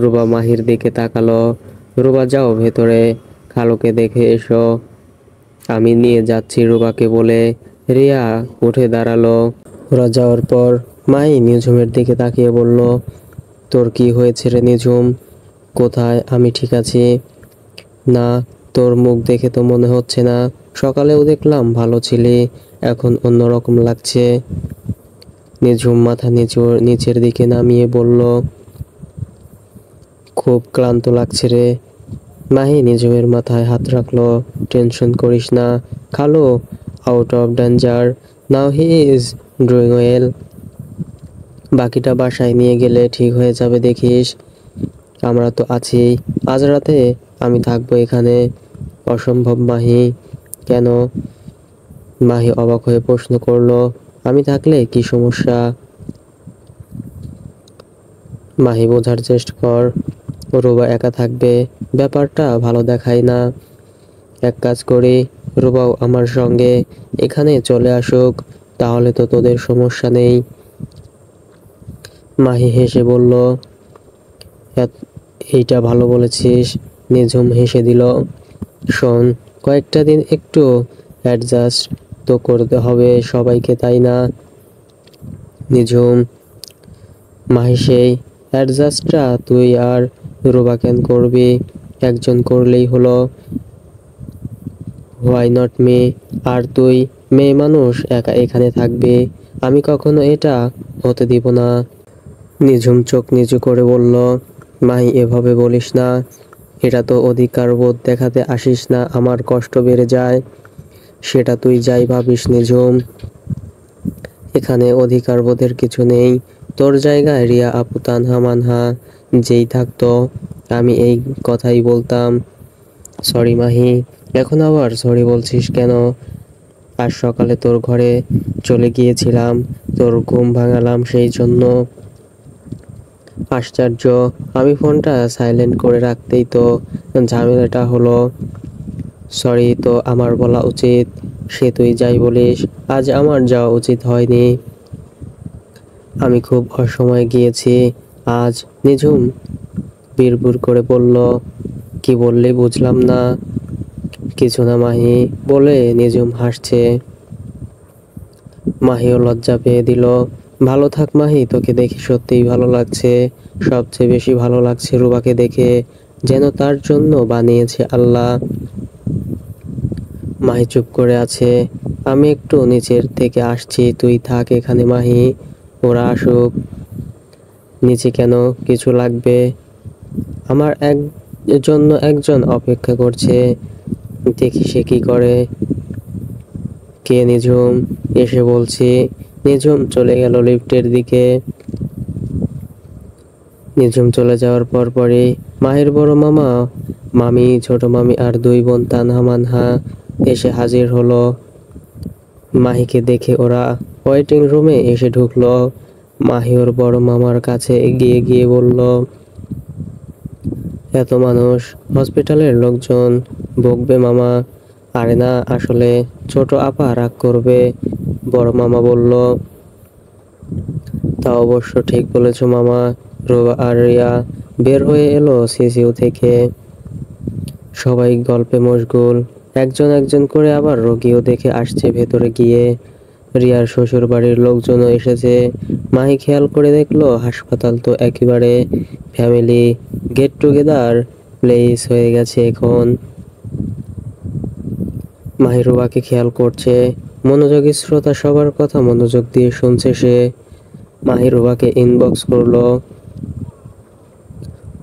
রুবা মাহির দিকে তাকালো। রুবা, যাও ভেতরে, খালুকে দেখে এসো। আমি নিয়ে যাচ্ছি রুবাকে বলে রিয়া উঠে দাঁড়ালো। ওরা যাওয়ার পর মাহি নিঝুমের দিকে তাকিয়ে বলল, তোর কি হয়েছে রে নিঝুম? কোথায়? আমি ঠিক আছি। না, তোর মুখ দেখে তো মনে হচ্ছে না। সকালেও দেখলাম ভালো ছিলি, এখন অন্যরকম লাগছে। নিঝুম মাথা নিচের দিকে নামিয়ে বলল, খুব ক্লান্ত লাগছে রে। মাহি নিঝুমের মাথায় হাত রাখলো। টেনশন করিস না খালু, out of danger now, he is doing well. বাকিটা বাসায় নিয়ে গেলে ঠিক হয়ে যাবে দেখিস। আমরা তো আছি, আজ রাতে আমি থাকবো এখানে। অসম্ভব মাহি। কেন? মাহি অবাক হয়ে প্রশ্ন করলো। আমি থাকলে কি সমস্যা? মাহি বোঝার চেষ্টা কর। রুবা একা থাকবে, ব্যাপারটা ভালো দেখায় না। এক কাজ করি, রুবাও আমার সঙ্গে এখানে চলে আসুক, তাহলে তো তোদের সমস্যা নেই। মাহি হেসে বলল, এইটা ভালো বলেছিস। নিঝুম হেসে দিল। শোন, কয়েকটা দিন একটু অ্যাডজাস্ট তো করতে হবে সবাইকে, তাই না? নিঝুম, মাহি, সেই অ্যাডজাস্টটা তুই আর রুবা কেন করবি? একজন করলেই হলো। Why not me? আর তুই মেয়ে মানুষ একা এখানে থাকবি, আমি কখনো এটা হতে দিব না। নিঝুম চোখ নিচু করে বলল, মাহি এভাবে বলিস না। এটা তো অধিকার বোধ দেখাতে আসিস না, আমার কষ্ট বেড়ে যায়। সেটা তুই যাই ভাবিস নিঝুম, এখানে অধিকার বোধের কিছু নেই। তোর জায়গায় রিয়া আপু, তানহা মানহা যেই থাকতো, আমি এই কথাই বলতাম। সরি মাহি। এখন আবার সরি বলছিস কেন? আজ সকালে তোর ঘরে চলে গিয়েছিলাম, তোর ঘুম ভাঙালাম সেই জন্য। আশ্চর্য, আমি ফোনটা সাইলেন্ট করে রাখতেই তো ঝামেলাটা হলো। সরি তো আমার বলা উচিত। সে তুই যাই বলিস, আজ আমার যাওয়া উচিত হয়নি। আমি খুব অসময়ে গিয়েছি আজ। নিঝুম বিড়বিড় করে বলল। কি বললি বুঝলাম না। কিছু না মাহি বলে নিঝুম হাসছে। মাহিও লজ্জা পেয়ে দিল। ভালো থাক মাহি, তোকে দেখে সত্যিই ভালো লাগছে। সবচেয়ে বেশি ভালো লাগছে রুবাকে দেখে, যেন তার জন্য বানিয়েছে আল্লাহ। মাহি চুপ করে আছে। আমি একটু নিচের থেকে আসছি, তুই থাক এখানে মাহি, ওরা আসুক। নিচে কেন? কিছু লাগবে? আমার জন্য একজন অপেক্ষা করছে, দেখি সে কি করে। কে? নিঝুম, এসে বলছি। নিঝুম চলে গেল লিফটের দিকে। নিঝুম চলে যাওয়ার পরপরই মাহির বড় মামা, মামি, ছোট মামি আর দুই বোন তানহা মানহা এসে হাজির হলো। মাহিকে দেখে ওরা ওয়েটিং রুমে এসে ঢুকলো। মাহি ওর বড় মামার কাছে এগিয়ে গিয়ে বলল, এত মানুষ, হসপিটালের লোকজন বকবে মামা। আরে না, আসলে ছোট আপা রাগ করবে, বড় মামা বলল। তা অবশ্য ঠিক বলেছ মামা। রুবা আর রিয়া বের হয়ে এলো সিসিউ থেকে। সবাই গল্পে মশগুল, একজন একজন করে আবার রোগীও দেখে আসছে ভেতরে গিয়ে। রিয়ার শ্বশুর বাড়ির লোকজনও এসেছে। মাহি খেয়াল করে দেখলো হাসপাতাল তো একেবারে ফ্যামিলি গেট টুগেদার প্লেস হয়ে গেছে এখন। মাহি রুবাকে খেয়াল করছে। মনোযোগী শ্রোতা সবার কথা মনোযোগ দিয়ে শুনছে সে। মাহি রুবাকে ইনবক্স করলো,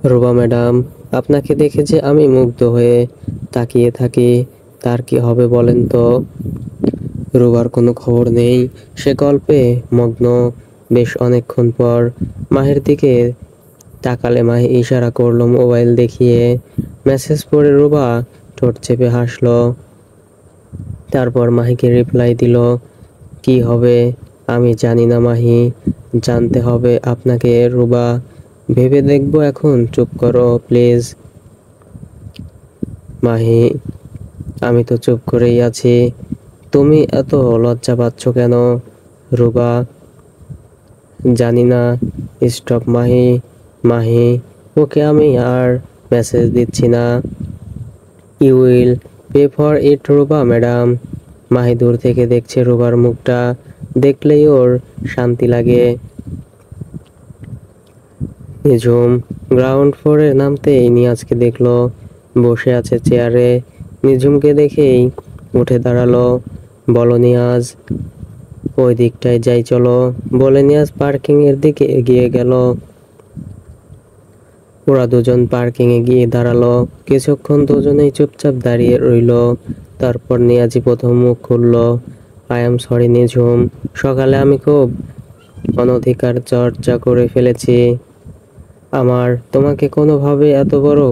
রুবা ম্যাডাম, আপনাকে দেখে যে আমি মুগ্ধ হয়ে তাকিয়ে থাকি, তার কি হবে বলেন তো? রুবার কোনো খবর নেই, সে গল্পে মগ্ন। বেশ অনেকক্ষণ পর মাহির দিকে তাকালে মাহি ইশারা করলো মোবাইল দেখিয়ে। মেসেজ পড়ে রুবা ঠোঁট চেপে হাসলো। তারপর মাহিকে রিপ্লাই দিল, কি হবে আমি জানি না মাহি, জানতে হবে আপনাকে রুবা, ভেবে দেখবো এখন, চুপ করো প্লিজ। মাহি, আমি তো চুপ করেই আছি, তুমি এত লজ্জা পাচ্ছ কেন? রুবা, জানি না। স্টপ মাহি, মাহি, ওকে আমি আর মেসেজ দিচ্ছি না। You will pay for it Ruba madam. Mahi দূর থেকে দেখছে রুবার মুখটা, দেখলেই ওর শান্তি লাগে। নিঝুম গ্রাউন্ড ফ্লোরে নামতেই নিয়াজকে দেখলো বসে আছে চেয়ারে। নিঝুমকে দেখেই উঠে দাঁড়ালো। বলো নিয়াজ, ওই দিকটায় যাই চলো, বলে নিয়াজ পার্কিং এর দিকে এগিয়ে গেল। ওরা দুজন পার্কিং এ গিয়ে দাঁড়ালো। কিছুক্ষণ দুজনেই চুপচাপ দাঁড়িয়ে রইলো। তারপর নিয়াজি প্রথম মুখ খুললো, আই এম সরি নিঝুম, সকালে আমি খুব অনধিকার চর্চা করে ফেলেছি। আমার তোমাকে কোনোভাবে এত বড়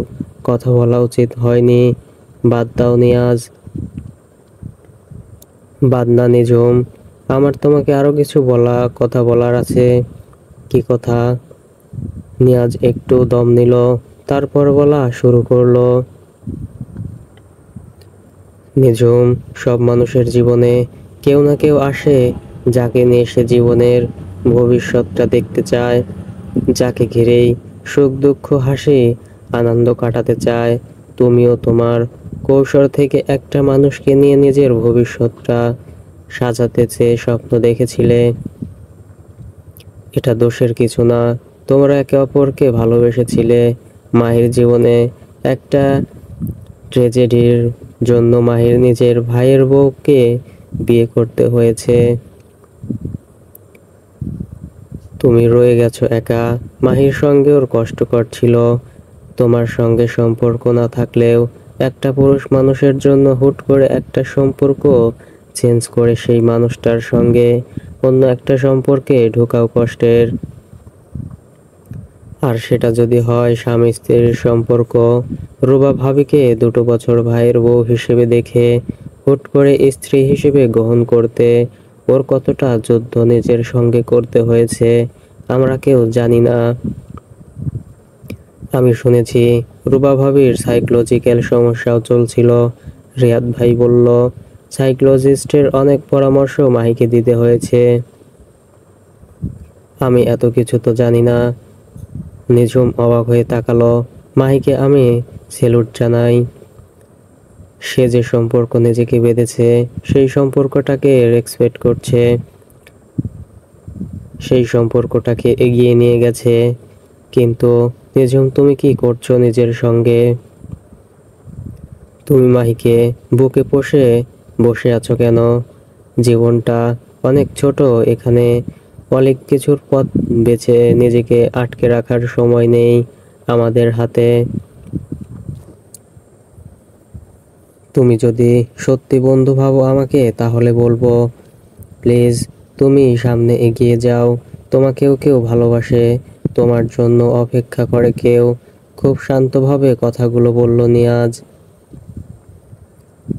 কথা বলা উচিত হয়নি। বাদ দাও নিয়াজ। বাদ না নিঝুম, আমার তোমাকে আরো কিছু কথা বলার আছে। কি কথা? নিয়াজ একটু দম নিল, তারপর বলা শুরু করলো। নিঝুম, সব মানুষের জীবনে কেউ না কেউ আসে, যাকে নিয়ে সে জীবনের ভবিষ্যৎটা দেখতে চায়, যাকে ঘিরেই সুখ দুঃখ হাসি আনন্দ কাটাতে চায়। তুমিও তোমার কৌশল থেকে একটা মানুষকে নিয়ে নিজের ভবিষ্যৎটা সাজাতে চেয়ে স্বপ্ন দেখেছিলে। এটা দোষের কিছু না, তোমরা একে অপরকে ভালোবেসেছিলে। মাহির জীবনে একটা ট্র্যাজেডির জন্য মাহির নিজের ভাইয়ের বউকে বিয়ে করতে হয়েছে। তুমি রয়ে গেছো একা। মাহির সঙ্গে ওর কষ্টকর ছিল। তোমার সঙ্গে সম্পর্ক না থাকলেও একটা পুরুষ মানুষের জন্য হুট করে একটা সম্পর্ক চেঞ্জ করে সেই মানুষটার সঙ্গে অন্য একটা সম্পর্কে ঢোকাও কষ্টের। আর সেটা যদি হয় স্বামী স্ত্রীর সম্পর্ক। রুবা ভাবিকে 2 বছর ভাইয়ের বউ হিসেবে দেখে হুট করে স্ত্রী হিসেবে গ্রহণ করতে ওর কতটা যুদ্ধ নিজের সঙ্গে করতে হয়েছে আমরা কেউ জানি না। আমি শুনেছি রুবা ভাবির সাইকোলজিক্যাল সমস্যাও চলছিল। রিয়াদ ভাই বলল, সাইকোলজিস্টের অনেক পরামর্শ মাহিকে দিতে হয়েছে। আমি এত কিছু তো জানি না। নিঝুম অবাক হয়ে তাকালো। মাহিকে আমি স্যালুট জানাই। সে যে সম্পর্ক নিজেকে বেঁধেছে সেই সম্পর্কটাকে রেসপেক্ট করছে, সেই সম্পর্কটাকে এগিয়ে নিয়ে গেছে। কিন্তু নিঝুম, তুমি কি করছো নিজের সঙ্গে? তুমি মাহিকে বুকে পুষে বসে আছো কেন? জীবনটা অনেক ছোট, এখানে অনেক কিছুর পথ বেছে নিজেকে আটকে রাখার সময় নেই আমাদের হাতে। তুমি যদি সত্যি বন্ধু ভাবো আমাকে, তাহলে বলবো, প্লিজ তুমি সামনে এগিয়ে যাও। তোমাকেও কেউ ভালোবাসে, তোমার জন্য অপেক্ষা করে কেউ। খুব শান্তভাবে কথাগুলো বলল নিয়াজ।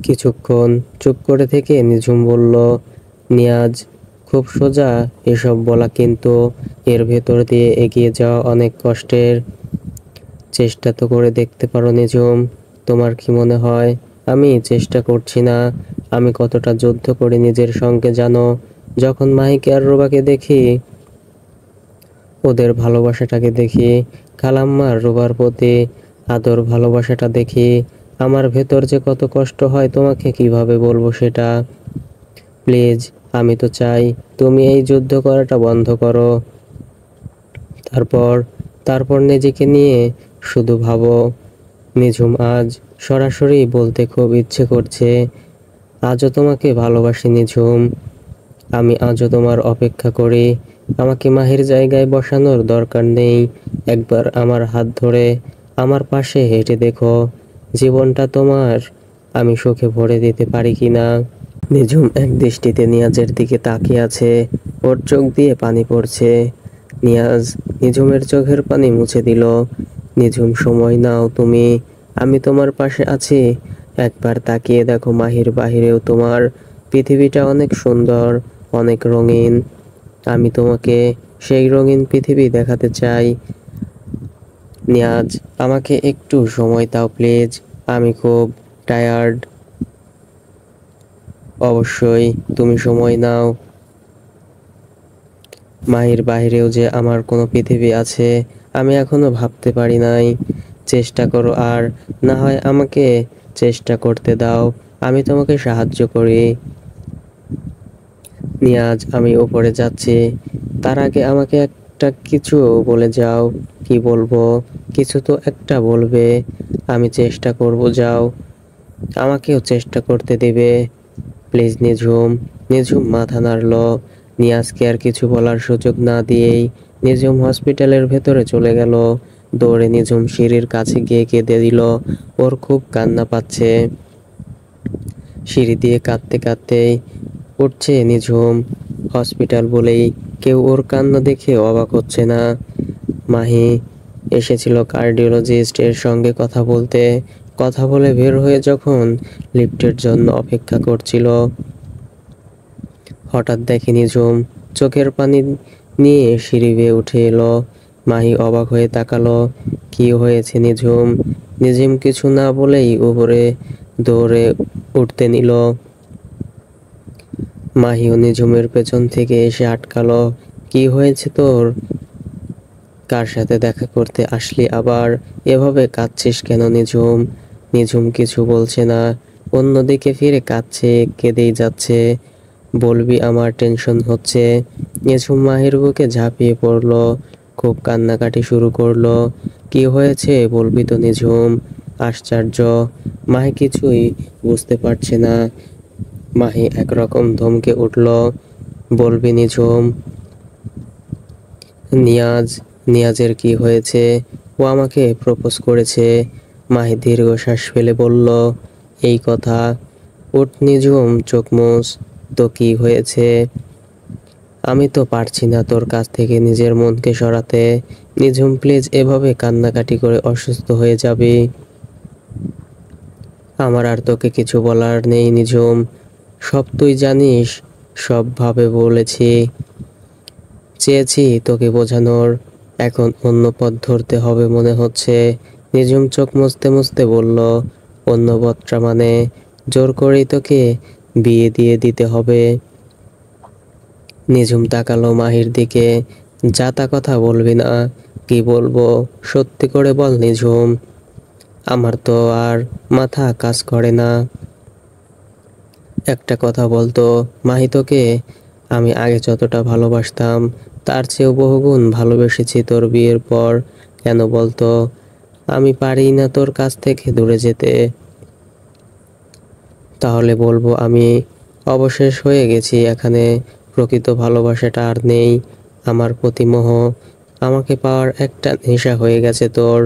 কিছুক্ষণ চুপ করে থেকে নিঝুম বলল, নিয়াজ, খুব সোজা এসব বলা, কিন্তু এর ভেতর দিয়ে এগিয়ে যাওয়া অনেক কষ্টের। চেষ্টা তো করে দেখতে পারো নিঝুম। তোমার কি মনে হয় আমি চেষ্টা করছি না? আমি কতটা যুদ্ধ করি নিজের সঙ্গে জানো? যখন মাহিকে আর রুবাকে দেখি, ওদের ভালোবাসাটাকে দেখি, খালাম্মার রুবার প্রতি আদর ভালোবাসাটা দেখি, আমার ভেতর যে কত কষ্ট হয় তোমাকে কিভাবে বলবো সেটা। প্লিজ, আমি তো চাই তুমি এই যুদ্ধ করাটা বন্ধ করো। তারপর তারপর নিজেকে নিয়ে শুধু ভাবো। নিঝুম আজ সরাসরি বলতে খুব ইচ্ছে করছে, আজও তোমাকে ভালোবাসি নিঝুম, আমি আজও তোমার অপেক্ষা করি। আমাকে মাহির জায়গায় বসানোর দরকার নেই। একবার আমার হাত ধরে আমার পাশে হেঁটে দেখো, জীবনটা তোমার আমি সুখে ভরে দিতে পারি কিনা। নিঝুম এক দৃষ্টিতে নিয়াজের দিকে তাকিয়ে আছে, ওর চোখ দিয়ে পানি পড়ছে। নিয়াজ নিঝুমের চোখের পানি মুছে দিল। নিঝুম, সময় নাও তুমি, আমি তোমার পাশে আছি। একবার তাকিয়ে দেখো মাহির বাহিরেও তোমার পৃথিবীটা অনেক সুন্দর, অনেক রঙিন। আমি তোমাকে সেই রঙিন পৃথিবী দেখাতে চাই। নিয়াজ, আমাকে একটু সময় দাও প্লিজ, আমি খুব টায়ার্ড। অবশ্যই, তুমি সময় নাও। মাহির বাহিরেও যে আমার কোনো পৃথিবী আছে আমি এখনো ভাবতে পারি নাই। চেষ্টা করো, আর না হয় আমাকে চেষ্টা করতে দাও, আমি তোমাকে সাহায্য করি। নিয়াজ, আমি ওপরে যাচ্ছি, তার আগে আমাকে একটা কিছু বলে যাও। কি বলবো? কিছু তো একটা বলবে। আমি চেষ্টা করব, যাও, আমাকেও চেষ্টা করতে দিবে প্লিজ নিঝুম। নিঝুম মাথা নাড়ল। নিয়াজকে আর কিছু বলার সুযোগ না দিয়েই নিঝুম হসপিটালের ভেতরে চলে গেল। দৌড়ে নিঝুম সিঁড়ির কাছে গিয়ে কেঁদে দিল। ওর খুব কান্না পাচ্ছে। সিঁড়ি দিয়ে কাঁদতে কাঁদতেই উঠছে নিঝুম। হসপিটাল বলেই কেউ ওর কান্না দেখে অবাক হচ্ছে না। মাহি এসেছিল কার্ডিওলজিস্ট এর সঙ্গে কথা বলতে। কথা বলে বের হয়ে যখন লিফটের জন্য অপেক্ষা করছিল, হঠাৎ দেখে নিঝুম চোখের পানি নিয়ে সিঁড়ি বেয়ে উঠে এলো। মাহি অবাক হয়ে তাকালো। কি হয়েছে নিঝুম? নিঝুম কিছু না বলেই উপরে দৌড়ে উঠতে নিল। মাহিও নিঝুমের পেছন থেকে এসে আটকালো। কি হয়েছে তোর? কার সাথে দেখা করতে আসলি আবার? এভাবে কাঁদছিস কেন নিঝুম? নিঝুম কিছু বলছে না, অন্যদিকে ফিরে কাঁদছে, কেঁদেই যাচ্ছে। বলবি আমার টেনশন হচ্ছে। নিঝুম মাহির বুকে ঝাঁপিয়ে পড়লো, খুব কান্নাকাটি শুরু করলো। কি হয়েছে বলবি তো নিঝুম? আশ্চর্য, মাহি কিছুই বুঝতে পারছে না। মাহি একরকম ধমকে উঠল। বলবি নিঝুম? নিয়াজ, নিয়াজের কি হয়েছে? ও আমাকে প্রপোজ করেছে। মাহি দীর্ঘশ্বাস ফেলে বলল। এই কথা? উঠ নিঝুম, চোখ মুছ। তো কি হয়েছে? আমি তো পারছি না তোর কাছ থেকে নিজের মনকে সরাতে। নিঝুম প্লিজ, এভাবে কান্নাকাটি করে অসুস্থ হয়ে যাবি। আমার আর তোকে কিছু বলার নেই নিঝুম, সব তুই জানিস। সব ভাবে বলেছি, চেয়েছি তোকে বোঝানোর, এখন অন্য পথ ধরতে হবে মনে হচ্ছে। নিঝুম চোখ মুছতে মুছতে বলল। অন্য পথটা মানে? জোর করেই তোকে বিয়ে দিয়ে দিতে হবে? নিঝুম তাকালো মাহির দিকে। যা তা কথা বলবি না। কি বলবো সত্যি করে বল নিঝুম। আমার তো আর মাথা কাজ করে না। একটা কথা বলতো মাহি, তোকে আমি আগে যতটা ভালোবাসতাম তার চেয়েও বহুগুণ ভালোবেসেছি তোর বিয়ের পর। কেন বলতো? আমি পারি না তোর কাছ থেকে দূরে যেতে। তাহলে বলবো আমি অবশেষ হয়ে গেছি এখানে। প্রকৃত ভালোবাসাটা আর নেই। আমার প্রতি মোহ, আমাকে পাওয়ার একটা নেশা হয়ে গেছে তোর।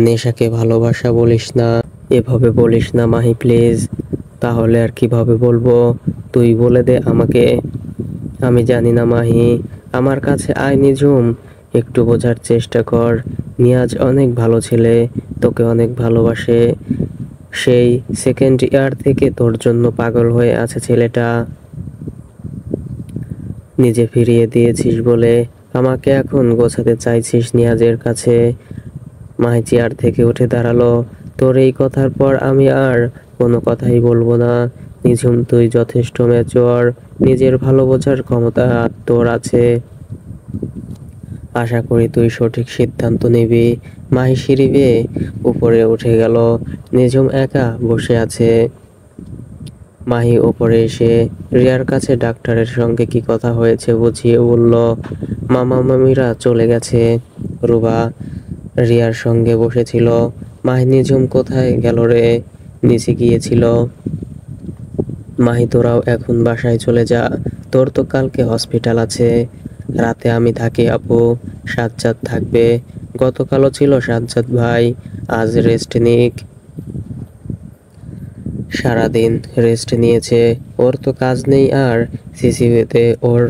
নেশাকে ভালোবাসা বলিস না, এভাবে বলিস না মাহি প্লিজ। তাহলে আর কিভাবে বলবো? তুই বলে দে আমাকে। আমি জানি না মাহি, আমার কাছে আয় নিঝুম, একটু বোঝার চেষ্টা কর। নিয়াজ অনেক ভালো ছেলে, তোকে অনেক ভালোবাসে। সেই সেকেন্ড ইয়ার থেকে তোর জন্য পাগল হয়ে আছে ছেলেটা। নিজে ফিরিয়ে দিয়েছিস বলে আমাকে এখন গোছাতে চাইছিস নিয়াজের কাছে। মাহি চেয়ার থেকে উঠে দাঁড়ালো। তোর এই কথার পর আমি আর কোনো কথাই বলবো না। নিঝুম, তুই যথেষ্ট ম্যাচিওর, নিজের ভালো বোঝার ক্ষমতা তোর আছে। আশা করি তুই সঠিক সিদ্ধান্ত নিবি। মাহি সিঁড়ি বেয়ে উপরে উঠে গেল। নিঝুম একা বসে আছে। মাহি ওপরে এসে রিয়ার কাছে ডাক্তারের সঙ্গে কি কথা হয়েছে বুঝিয়ে বলল। মামা মামিরা চলে গেছে। রুবা রিয়ার সঙ্গে বসেছিল। মাহি, নিঝুম কোথায় গেল রে? নিচে গিয়েছিল। মাহি তোরাও এখন বাসায় চলে যা, তোর তো কালকে হসপিটাল আছে। রাতে আমি থাকি আপু, সাজ্জাদ থাকবে। গতকালও ছিল সাজ্জাদ ভাই, আজ রেস্ট নিক। সারাদিন রেস্ট নিয়েছে, ওর তো কাজ নেই। আর সিসিউতে ওর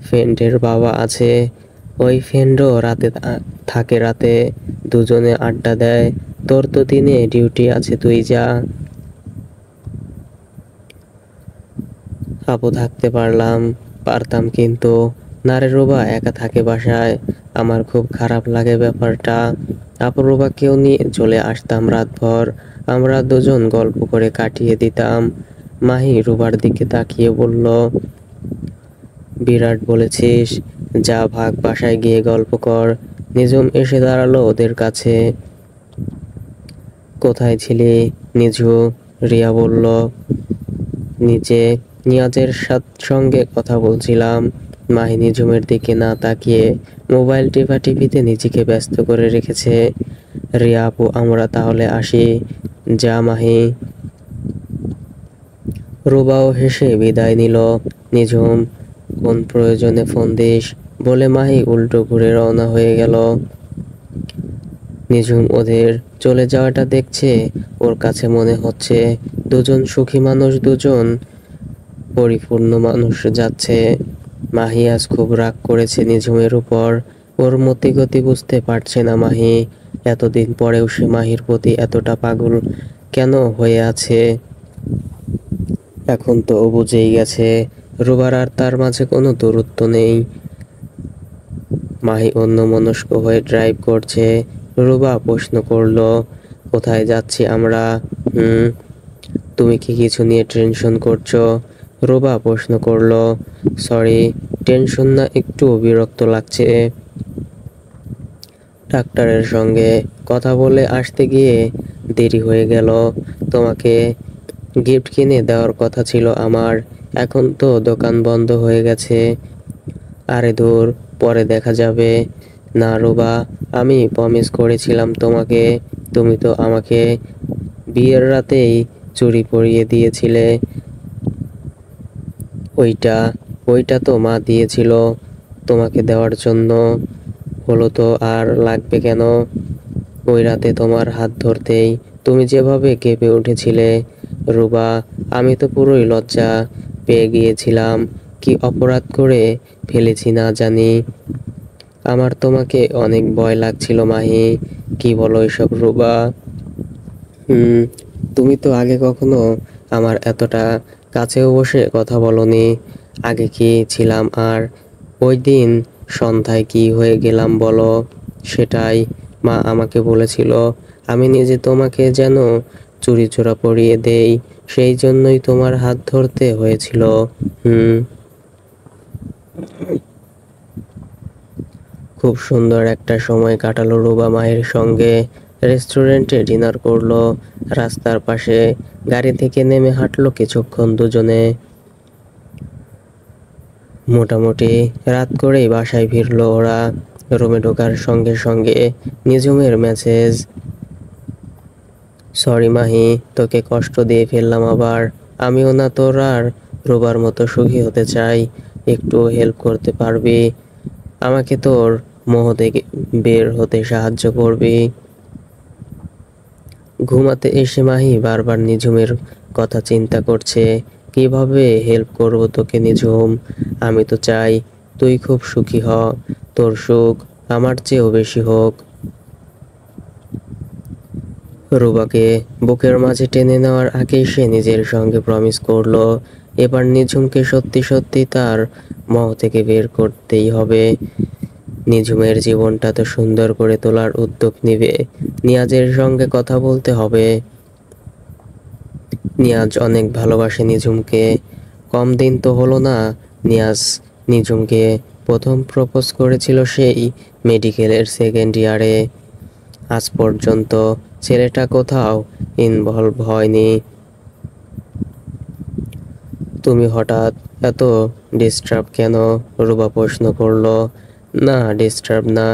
ফ্রেন্ডের বাবা আছে, ওই ফ্রেন্ডও রাতে থাকে। রাতে দুজনে আড্ডা দেয়। তোর তো দিনে ডিউটি আছে, তুই যা। আপু থাকতে পারতাম কিন্তু না রে রুবা, একা থাকে বাসায়। আমার খুব খারাপ লাগে ব্যাপারটা। আপু রুবাকেও নিয়ে চলে আসতাম রাতভর, আমরা দুজন গল্প করে কাটিয়ে দিতাম। মাহি রুবার দিকে তাকিয়ে বলল, বিরাট বলেছিস, যা ভাগ, বাসায় গিয়ে গল্প কর। নিজুম এসে দাঁড়ালো ওদের কাছে। কোথায় ছিলি নিজু? রিয়া বলল, নিচে নিয়াজের সঙ্গে কথা বলছিলাম। মাহি নিঝুমের দিকে না তাকিয়ে মোবাইল টিভিতে নিজেকে ব্যস্ত করে রেখেছে। রিয়া আপু, আমরা তাহলে আসি। যা মাহি। রুবাও হেসে বিদায় নিল। নিঝুম, কোন প্রয়োজনে ফোন দিস? বলে মাহি উল্টো ঘুরে রওনা হয়ে গেল। নিঝুম ওদের চলে যাওয়াটা দেখছে, ওর কাছে মনে হচ্ছে দুজন সুখী মানুষ, দুজন পরিপূর্ণ মানুষ যাচ্ছে। মাহি আজ খুব রাগ করেছে নিঝুমের উপর। ওর মতিগতি বুঝতে পারছে না মাহি। এতদিন পরেও সে মাহির প্রতি এতটা পাগল কেন হয়ে আছে। এখন তো ও বুঝেই গেছে, রুবার আর তার মাঝে কোনো দূরত্ব নেই। মাহি অন্যমনস্ক হয়ে ড্রাইভ করছে। রুবা প্রশ্ন করলো, কোথায় যাচ্ছি আমরা? হুম, তুমি কি কিছু নিয়ে টেনশন করছো? রুবা প্রশ্ন করলো। সরি, টেনশন না, একটু বিরক্ত লাগছে। ডাক্তারের সঙ্গে কথা বলে আসতে গিয়ে দেরি হয়ে গেল। তোমাকে গিফট কিনে দেওয়ার কথা ছিল আমার, এখন তো দোকান বন্ধ হয়ে গেছে। আরে দূর, পরে দেখা যাবে। না রুবা, আমি প্রমিস করেছিলাম তোমাকে। তুমি তো আমাকে বিয়ের রাতেই চুড়ি পরিয়ে দিয়েছিলে। ওইটা ওইটা তো মা দিয়েছিল তোমাকে দেওয়ার জন্য। হলো তো, আর লাগবে কেন? ওই রাতে তোমার হাত ধরতেই তুমি যেভাবে কেঁপে উঠেছিলে রুবা, আমি তো পুরোই লজ্জা পেয়ে গিয়েছিলাম। কি অপরাধ করে ফেলেছি না জানি। আমার তোমাকে অনেক ভয় লাগছিল মাহি। কি বলো এসব রুবা? হুম, তুমি তো আগে কখনো আমার এতটা কাছেও বসে কথা বলনি। আগে কি ছিলাম আর ওই দিন সন্ধ্যায় কি হয়ে গেলাম বলো? সেটাই মা আমাকে বলেছিল, আমি নিজে তোমাকে যেন চুরিচোরা পরিয়ে দেই, সেই জন্যই তোমার হাত ধরতে হয়েছিল। হুম। খুব সুন্দর একটা সময় কাটালো রুবা মায়ের সঙ্গে। রেস্টুরেন্টে ডিনার করলো, রাস্তার পাশে গাড়ি থেকে নেমে হাঁটলো কিছুক্ষণ দুজনে। মোটামুটি রাত করেই বাসায় ফিরলো ওরা। রুমে ঢোকার সঙ্গে সঙ্গে নিঝুমের মেসেজ, সরি মাহি, তোকে কষ্ট দিয়ে ফেললাম আবার। আমিও না তোর আর রুবার মতো সুখী হতে চাই। একটু হেল্প করতে পারবি? আমাকে তোর মোহ থেকে বের হতে সাহায্য করবি? ঘুমাতে এসে মাহি বারবার নিঝুমের কথা চিন্তা করছে। কিভাবে হেল্প করব তোকে নিঝুম? আমি তো চাই তুই খুব সুখী হ, তোর সুখ আমার চেয়েও বেশি হোক। রুবাকে বুকের মাঝে টেনে নেওয়ার আগেই সে নিজের সঙ্গে প্রমিস করলো, এবার নিঝুমকে সত্যি সত্যি তার মোহ থেকে বের করতেই হবে। নিঝুমের জীবনটা তো সুন্দর করে তোলার উদ্যোগ নিবে। নিয়াজের সঙ্গে কথা বলতে হবে। নিয়াজ অনেক ভালোবাসে নিঝুমকে। কম দিন তো হলো না নিয়াজ নিঝুমকে প্রথম প্রপোজ করেছিল সেই মেডিকেলের সেকেন্ড ইয়ারে। আজ পর্যন্ত ছেলেটা কোথাও ইনভলভ হয়নি। তুমি হঠাৎ এত ডিস্টার্ব কেন? রুবা প্রশ্ন করলো। না ডিস্টার্ব না,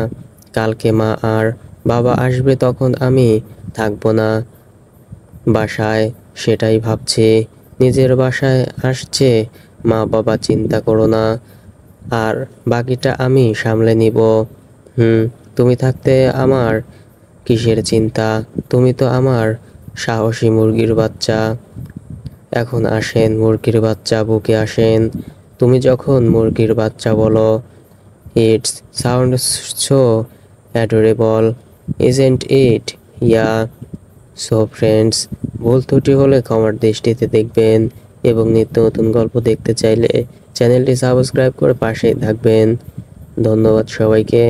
কালকে মা আর বাবা আসবে, তখন আমি থাকবো না বাসায়, সেটাই ভাবছি। নিজের বাসায় আসছে, মা বাবা চিন্তা করো না, আর বাকিটা আমি সামলে নিব। তুমি থাকতে আমার কিসের চিন্তা? তুমি তো আমার সাহসী মুরগির বাচ্চা। এখন আসেন মুরগির বাচ্চা, বুকে আসেন। তুমি যখন মুরগির বাচ্চা বলো, it's sounds so adorable, isn't it? Yeah. So friends, ভুল ত্রুটি হলে ক্ষমার দৃষ্টিতে দেখবেন এবং নিত্য নতুন গল্প দেখতে চাইলে চ্যানেলটি সাবস্ক্রাইব করে পাশেই থাকবেন। ধন্যবাদ সবাইকে।